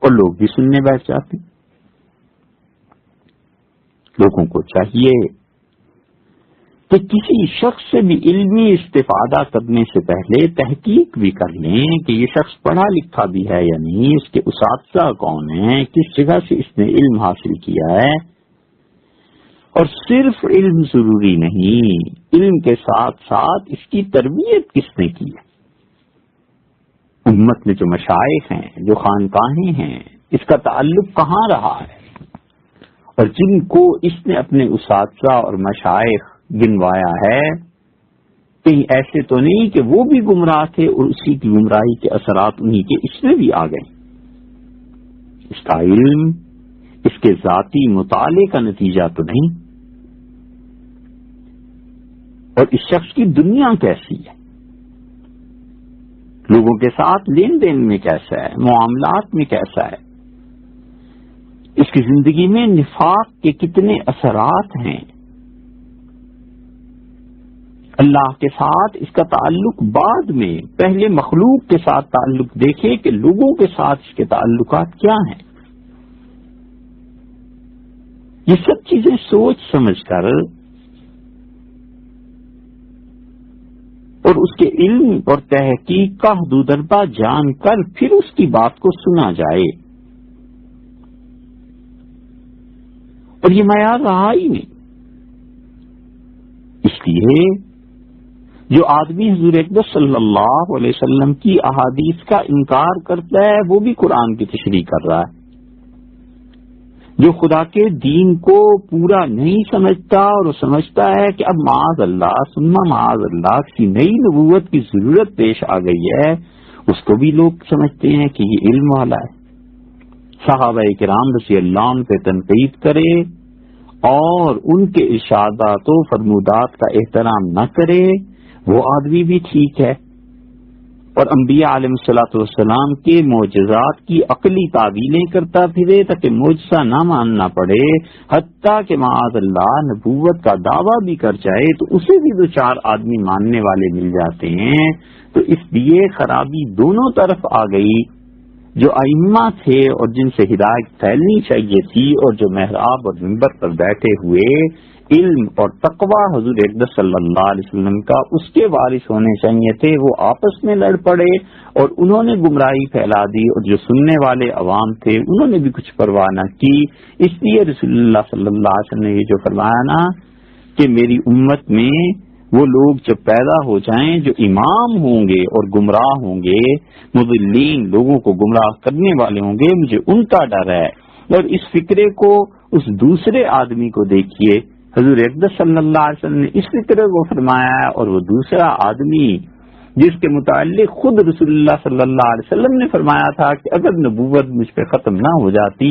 اور لوگ بھی سننے بیٹھ جاتے. لوگوں کو چاہیے کہ کسی شخص سے بھی علمی استفادہ کرنے سے پہلے تحقیق بھی کر لیں کہ یہ شخص پڑھا لکھا بھی ہے یا نہیں، اس کے اساتذہ کون ہیں، کس جگہ سے اس نے علم حاصل کیا ہے. اور صرف علم ضروری نہیں، علم کے ساتھ ساتھ اس کی تربیت کس نے کی ہے. امت میں جو مشائخ ہیں، جو خانقاہیں ہیں، اس کا تعلق کہاں رہا ہے، اور جن کو اس نے اپنے اساتذہ اور مشائخ گنوایا ہے، کہیں ایسے تو نہیں کہ وہ بھی گمراہ تھے اور اسی کی گمراہی کے اثرات انہی کے اس میں بھی آ گئے. اس کا علم اس کے ذاتی مطالعے کا نتیجہ تو نہیں. اور اس شخص کی دنیا کیسی ہے، لوگوں کے ساتھ لین دین میں کیسا ہے، معاملات میں کیسا ہے، اس کی زندگی میں نفاق کے کتنے اثرات ہیں. اللہ کے ساتھ اس کا تعلق بعد میں، پہلے مخلوق کے ساتھ تعلق دیکھے کہ لوگوں کے ساتھ اس کے تعلقات کیا ہیں. یہ سب چیزیں سوچ سمجھ کر اور اس کے علم اور تحقیق کا حدودربہ جان کر پھر اس کی بات کو سنا جائے. اور یہ معیار رہا ہی نہیں. اس لیے جو آدمی حضور اقدس صلی اللہ علیہ وسلم کی احادیث کا انکار کرتا ہے وہ بھی قرآن کی تشریح کر رہا ہے. جو خدا کے دین کو پورا نہیں سمجھتا اور وہ سمجھتا ہے کہ اب معاذ اللہ ثم معاذ اللہ کسی نئی نبوت کی ضرورت پیش آ گئی ہے، اس کو بھی لوگ سمجھتے ہیں کہ یہ علم والا ہے. صحابہ کرام رضی اللہ عنہ پہ تنقید کرے اور ان کے ارشادات و فرمودات کا احترام نہ کرے، وہ آدمی بھی ٹھیک ہے. اور انبیاء علیہ الصلوۃ والسلام کے معجزات کی عقلی تعویلیں کرتا پھرے تاکہ معجزہ نہ ماننا پڑے، حتیٰ کہ معاذ اللہ نبوت کا دعویٰ بھی کر جائے تو اسے بھی دو چار آدمی ماننے والے مل جاتے ہیں. تو اس لیے خرابی دونوں طرف آ گئی. جو ائمہ تھے اور جن سے ہدایت پھیلنی چاہیے تھی اور جو محراب اور منبر پر بیٹھے ہوئے علم اور تقوی حضور اقدس صلی اللہ علیہ وسلم کا اس کے وارث ہونے چاہیے تھے، وہ آپس میں لڑ پڑے اور انہوں نے گمراہی پھیلا دی، اور جو سننے والے عوام تھے انہوں نے بھی کچھ پرواہ نہ کی. اس لیے رسول اللہ صلی اللہ علیہ وسلم نے یہ جو فرمایا نا کہ میری امت میں وہ لوگ جب پیدا ہو جائیں جو امام ہوں گے اور گمراہ ہوں گے، مضلین لوگوں کو گمراہ کرنے والے ہوں گے، مجھے ان کا ڈر ہے. اور اس فکرے کو اس دوسرے آدمی کو دیکھیے، حضور اقدس صلی اللہ علیہ وسلم نے اس فکرے کو فرمایا ہے، اور وہ دوسرا آدمی جس کے متعلق خود رسول اللہ صلی اللہ علیہ وسلم نے فرمایا تھا کہ اگر نبوت مجھ پہ ختم نہ ہو جاتی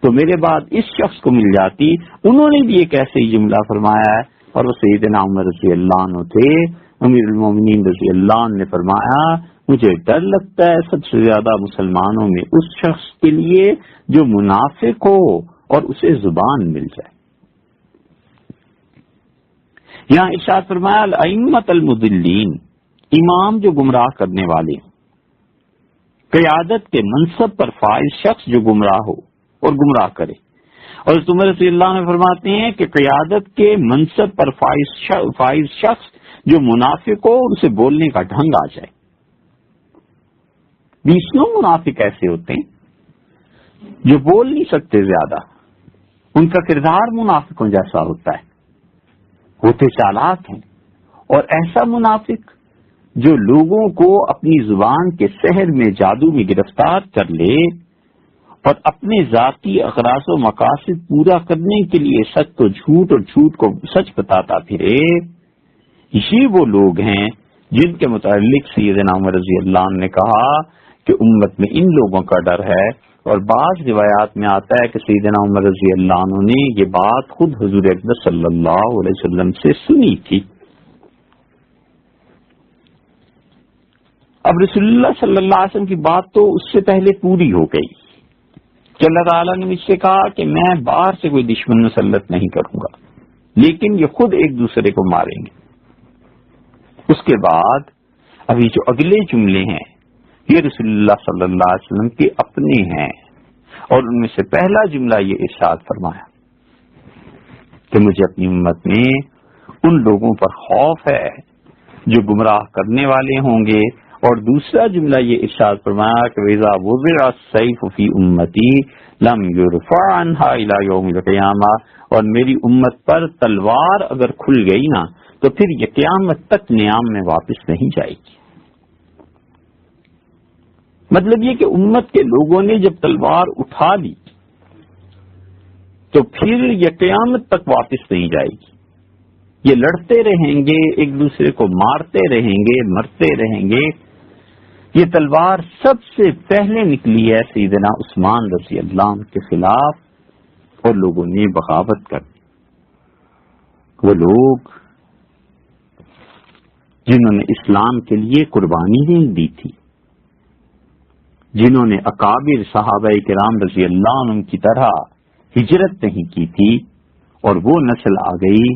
تو میرے بعد اس شخص کو مل جاتی، انہوں نے بھی ایک ایسے ہی جملہ فرمایا ہے، اور وہ سیدنا عمر رضی اللہ عنہ تھے. امیر المومنین رضی اللہ عنہ نے فرمایا مجھے ڈر لگتا ہے سب سے زیادہ مسلمانوں میں اس شخص کے لیے جو منافق ہو اور اسے زبان مل جائے. یہاں ارشاد فرمایا الائمۃ المضلین، امام جو گمراہ کرنے والے، قیادت کے منصب پر فائز شخص جو گمراہ ہو اور گمراہ کرے. اور عمر رضی اللہ عنہ فرماتے ہیں کہ قیادت کے منصب پر فائز شخص جو منافق ہو اور اسے بولنے کا ڈھنگ آ جائے. 20 منافق ایسے ہوتے ہیں جو بول نہیں سکتے زیادہ، ان کا کردار منافقوں جیسا ہوتا ہے، ہوتے چالاک ہیں. اور ایسا منافق جو لوگوں کو اپنی زبان کے سحر میں جادو میں گرفتار کر لے اور اپنے ذاتی اغراض و مقاصد پورا کرنے کے لیے سچ کو جھوٹ اور جھوٹ کو سچ بتاتا پھرے، یہ وہ لوگ ہیں جن کے متعلق سیدنا عمر رضی اللہ عنہ نے کہا کہ امت میں ان لوگوں کا ڈر ہے. اور بعض روایات میں آتا ہے کہ سیدنا عمر رضی اللہ عنہ نے یہ بات خود حضور اقدس صلی اللہ علیہ وسلم سے سنی تھی. اب رسول اللہ صلی اللہ علیہ وسلم کی بات تو اس سے پہلے پوری ہو گئی کہ اللہ تعالیٰ نے مجھ سے کہا کہ میں باہر سے کوئی دشمن مسلط نہیں کروں گا، لیکن یہ خود ایک دوسرے کو ماریں گے. اس کے بعد ابھی جو اگلے جملے ہیں یہ رسول اللہ صلی اللہ علیہ وسلم کے اپنے ہیں، اور ان میں سے پہلا جملہ یہ ارشاد فرمایا کہ مجھے اپنی امت میں ان لوگوں پر خوف ہے جو گمراہ کرنے والے ہوں گے، اور دوسرا جملہ یہ ارشاد فرمایا کہ وَإِذَا وُضِعَ السَّيْفُ فِي أُمَّتِي لَمْ يُرْفَعْ عَنْهَا إِلَى يَوْمِ الْقِيَامَةِ، اور میری امت پر تلوار اگر کھل گئی نا تو پھر یہ قیامت تک نیام میں واپس نہیں جائے گی۔ مطلب یہ کہ امت کے لوگوں نے جب تلوار اٹھا لی تو پھر یہ قیامت تک واپس نہیں جائے گی، یہ لڑتے رہیں گے، ایک دوسرے کو مارتے رہیں گے، مرتے رہیں گے۔ یہ تلوار سب سے پہلے نکلی ہے سیدنا عثمان رضی اللہ عنہ کے خلاف، اور لوگوں نے بغاوت کر دی۔ وہ لوگ جنہوں نے اسلام کے لیے قربانی نہیں دی تھی، جنہوں نے اکابر صحابہ کرام رضی اللہ عنہ کی طرح ہجرت نہیں کی تھی، اور وہ نسل آ گئی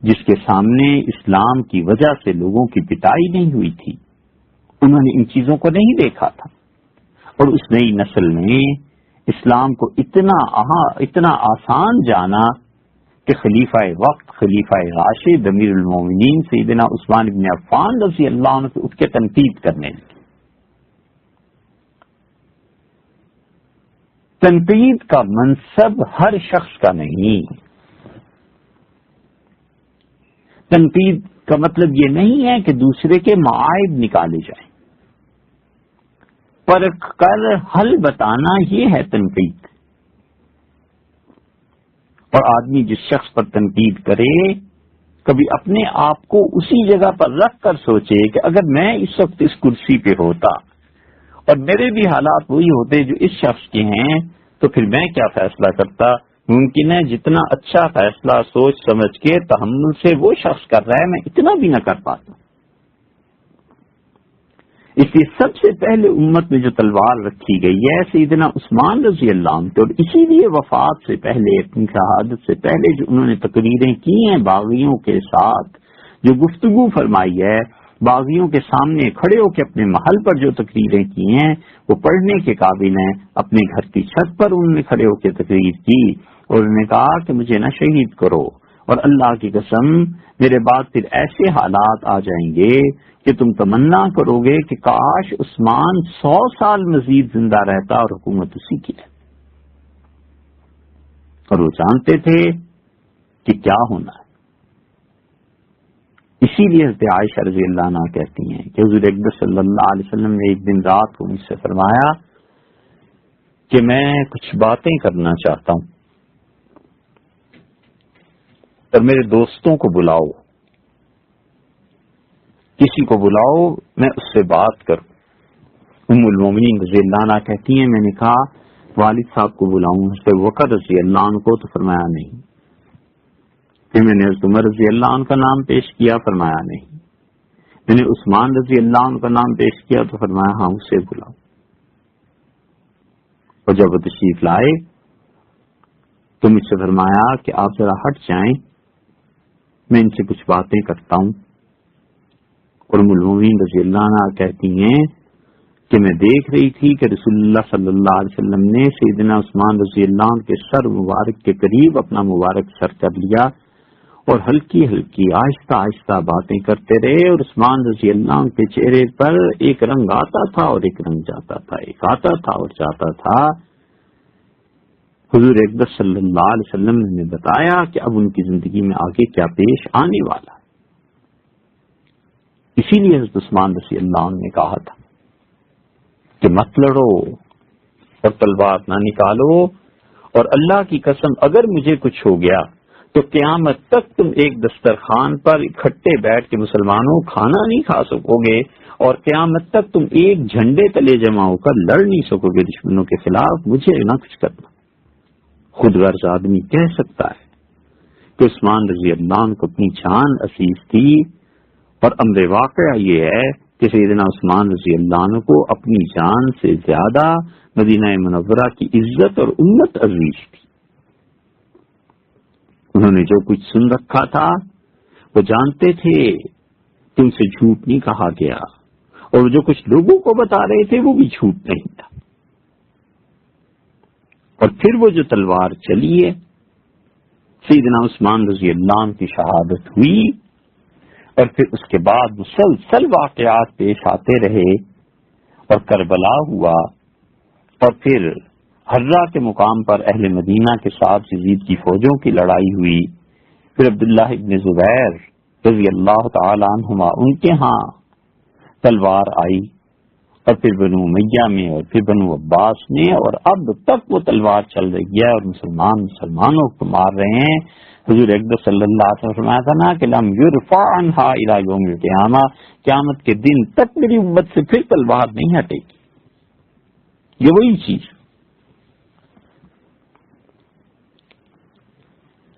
جس کے سامنے اسلام کی وجہ سے لوگوں کی پٹائی نہیں ہوئی تھی، انہوں نے ان چیزوں کو نہیں دیکھا تھا، اور اس نئی نسل نے اسلام کو اتنا آسان جانا کہ خلیفہ وقت، خلیفہ راشد، امیر المومنین سیدنا عثمان بن عفان رضی اللہ عنہ سے اٹھ کے تنقید کرنے لگے۔ تنقید کا منصب ہر شخص کا نہیں، تنقید کا مطلب یہ نہیں ہے کہ دوسرے کے معائب نکالے جائیں، پرکھ کر حل بتانا یہ ہے تنقید۔ اور آدمی جس شخص پر تنقید کرے کبھی اپنے آپ کو اسی جگہ پر رکھ کر سوچے کہ اگر میں اس وقت اس کرسی پہ ہوتا اور میرے بھی حالات وہی ہوتے جو اس شخص کے ہیں تو پھر میں کیا فیصلہ کرتا۔ ممکن ہے جتنا اچھا فیصلہ سوچ سمجھ کے تحمل سے وہ شخص کر رہا ہے میں اتنا بھی نہ کر پاتا۔ اس لیے سب سے پہلے امت میں جو تلوار رکھی گئی ہے سیدنا عثمان رضی اللہ عنہ، اور اسی لیے وفات سے پہلے، اپنی شہادت سے پہلے جو انہوں نے تقریریں کی ہیں باغیوں کے ساتھ، جو گفتگو فرمائی ہے، باغیوں کے سامنے کھڑے ہو کے اپنے محل پر جو تقریریں کی ہیں وہ پڑھنے کے قابل ہیں۔ اپنے گھر کی چھت پر انہوں نے کھڑے ہو کے تقریر کی اور انہوں نے کہا کہ مجھے نہ شہید کرو، اور اللہ کی قسم میرے بعد پھر ایسے حالات آ جائیں گے کہ تم تمنا کرو گے کہ کاش عثمان 100 سال مزید زندہ رہتا اور حکومت اسی کی ہے۔ اور وہ جانتے تھے کہ کیا ہونا ہے۔ اسی لیے حضرت عائشہ رضی اللہ عنہ کہتی ہیں کہ حضور اکبر صلی اللہ علیہ وسلم نے ایک دن رات کو مجھ سے فرمایا کہ میں کچھ باتیں کرنا چاہتا ہوں اور میرے دوستوں کو بلاؤ، کسی کو بلاؤ میں اس سے بات کروں۔ ام المومنین رضی اللہ عنہ کہتی ہیں میں نے کہا والد صاحب کو بلاؤں، حضرت بکر رضی اللہ عنہ کو، تو فرمایا نہیں۔ پھر میں نے حضرت عمر رضی اللہ عنہ کا نام پیش کیا، فرمایا نہیں۔ میں نے عثمان رضی اللہ عنہ کا نام پیش کیا تو فرمایا ہاں اسے بلاؤ۔ اور جب وہ تشریف لائے تو مجھ سے فرمایا کہ آپ ذرا ہٹ جائیں، میں ان سے کچھ باتیں کرتا ہوں۔ اور ام المومنین رضی اللہ عنہ کہتی ہیں کہ میں دیکھ رہی تھی کہ رسول اللہ صلی اللہ علیہ وسلم نے سیدنا عثمان رضی اللہ عنہ کے سر مبارک کے قریب اپنا مبارک سر کر لیا اور ہلکی ہلکی آہستہ آہستہ باتیں کرتے رہے، اور عثمان رضی اللہ عنہ کے چہرے پر ایک رنگ آتا تھا اور ایک رنگ جاتا تھا، ایک آتا تھا اور جاتا تھا۔ حضور اکبر صلی اللہ علیہ وسلم نے بتایا کہ اب ان کی زندگی میں آگے کیا پیش آنے والا ہے۔ اسی لیے حضرت عثمان رضی اللہ عنہ نے کہا تھا کہ مت لڑو اور تلوار نہ نکالو، اور اللہ کی قسم اگر مجھے کچھ ہو گیا تو قیامت تک تم ایک دسترخوان پر اکٹھے بیٹھ کے مسلمانوں کھانا نہیں کھا سکو گے، اور قیامت تک تم ایک جھنڈے تلے جمع ہو کر لڑ نہیں سکو گے دشمنوں کے خلاف، مجھے نہ کچھ کرنا۔ خود غرض آدمی کہہ سکتا ہے کہ عثمان رضی اللہ عنہ کو اپنی جان عزیز تھی، اور امر واقعہ یہ ہے کہ سیدنا عثمان رضی اللہ عنہ کو اپنی جان سے زیادہ مدینہ منورہ کی عزت اور امت عزیز تھی۔ انہوں نے جو کچھ سن رکھا تھا وہ جانتے تھے کہ ان سے جھوٹ نہیں کہا گیا، اور جو کچھ لوگوں کو بتا رہے تھے وہ بھی جھوٹ نہیں تھا۔ اور پھر وہ جو تلوار چلی ہے، سیدنا عثمان رضی اللہ عنہ کی شہادت ہوئی، اور پھر اس کے بعد مسلسل واقعات پیش آتے رہے، اور کربلا ہوا، اور پھر حرہ کے مقام پر اہل مدینہ کے ساتھ یزید کی فوجوں کی لڑائی ہوئی، پھر عبداللہ ابن زبیر رضی اللہ تعالی عنہما ان کے ہاں تلوار آئی، اور پھر بنو امیہ میں، اور پھر بنو عباس میں، اور اب تک وہ تلوار چل رہی ہے، اور مسلمانوں کو مار رہے ہیں۔ حضور اقدس صلی اللہ علیہ وسلم فرمایا تھا نا کہ لم یرفع عنہا الی یوم القیامہ، قیامت کے دن تک میری امت سے پھر تلوار نہیں ہٹے گی۔ یہ وہی چیز،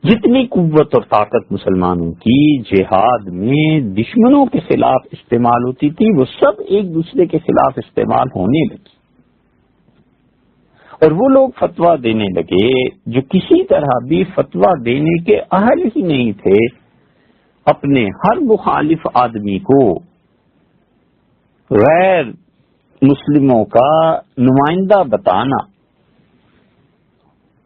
جتنی قوت اور طاقت مسلمانوں کی جہاد میں دشمنوں کے خلاف استعمال ہوتی تھی، وہ سب ایک دوسرے کے خلاف استعمال ہونے لگی، اور وہ لوگ فتویٰ دینے لگے جو کسی طرح بھی فتویٰ دینے کے اہل ہی نہیں تھے، اپنے ہر مخالف آدمی کو غیر مسلموں کا نمائندہ بتانا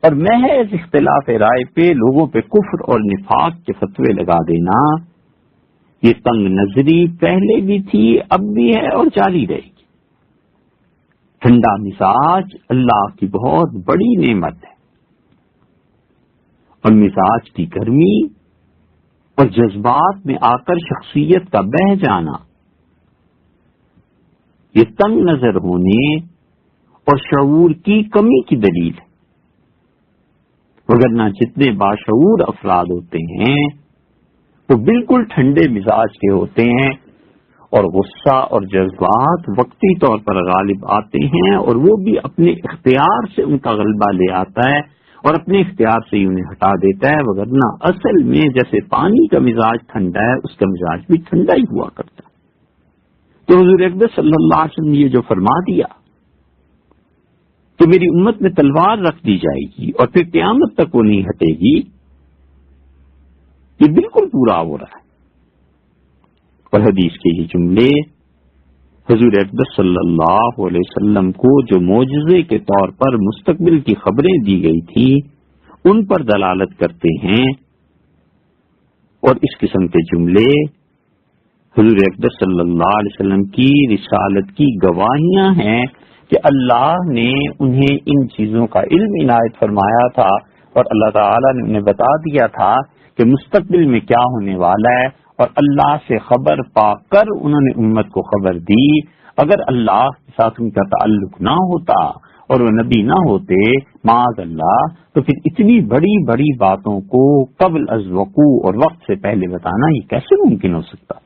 اور محض اختلاف رائے پہ لوگوں پہ کفر اور نفاق کے فتوے لگا دینا، یہ تنگ نظری پہلے بھی تھی، اب بھی ہے اور جاری رہے گی۔ ٹھنڈا مزاج اللہ کی بہت بڑی نعمت ہے، اور مزاج کی گرمی اور جذبات میں آ کر شخصیت کا بہہ جانا، یہ تنگ نظر ہونے اور شعور کی کمی کی دلیل ہے، وگرنہ جتنے باشعور افراد ہوتے ہیں وہ بالکل ٹھنڈے مزاج کے ہوتے ہیں، اور غصہ اور جذبات وقتی طور پر غالب آتے ہیں، اور وہ بھی اپنے اختیار سے ان کا غلبہ لے آتا ہے اور اپنے اختیار سے ہی انہیں ہٹا دیتا ہے، وگرنہ اصل میں جیسے پانی کا مزاج ٹھنڈا ہے، اس کا مزاج بھی ٹھنڈا ہی ہوا کرتا ہے۔ تو حضور اقدس صلی اللہ علیہ وسلم نے یہ جو فرما دیا کہ میری امت میں تلوار رکھ دی جائے گی اور پھر قیامت تک وہ نہیں ہٹے گی، یہ بالکل پورا ہو رہا ہے۔ اور حدیث کے یہ جملے حضور اقدس صلی اللہ علیہ وسلم کو جو معجزے کے طور پر مستقبل کی خبریں دی گئی تھی ان پر دلالت کرتے ہیں، اور اس قسم کے جملے حضور اقدس صلی اللہ علیہ وسلم کی رسالت کی گواہیاں ہیں کہ اللہ نے انہیں ان چیزوں کا علم عنایت فرمایا تھا، اور اللہ تعالیٰ نے انہیں بتا دیا تھا کہ مستقبل میں کیا ہونے والا ہے، اور اللہ سے خبر پا کر انہوں نے امت کو خبر دی۔ اگر اللہ کے ساتھ ان کا تعلق نہ ہوتا اور وہ نبی نہ ہوتے معاذ اللہ، تو پھر اتنی بڑی بڑی باتوں کو قبل از وقوع اور وقت سے پہلے بتانا یہ کیسے ممکن ہو سکتا؟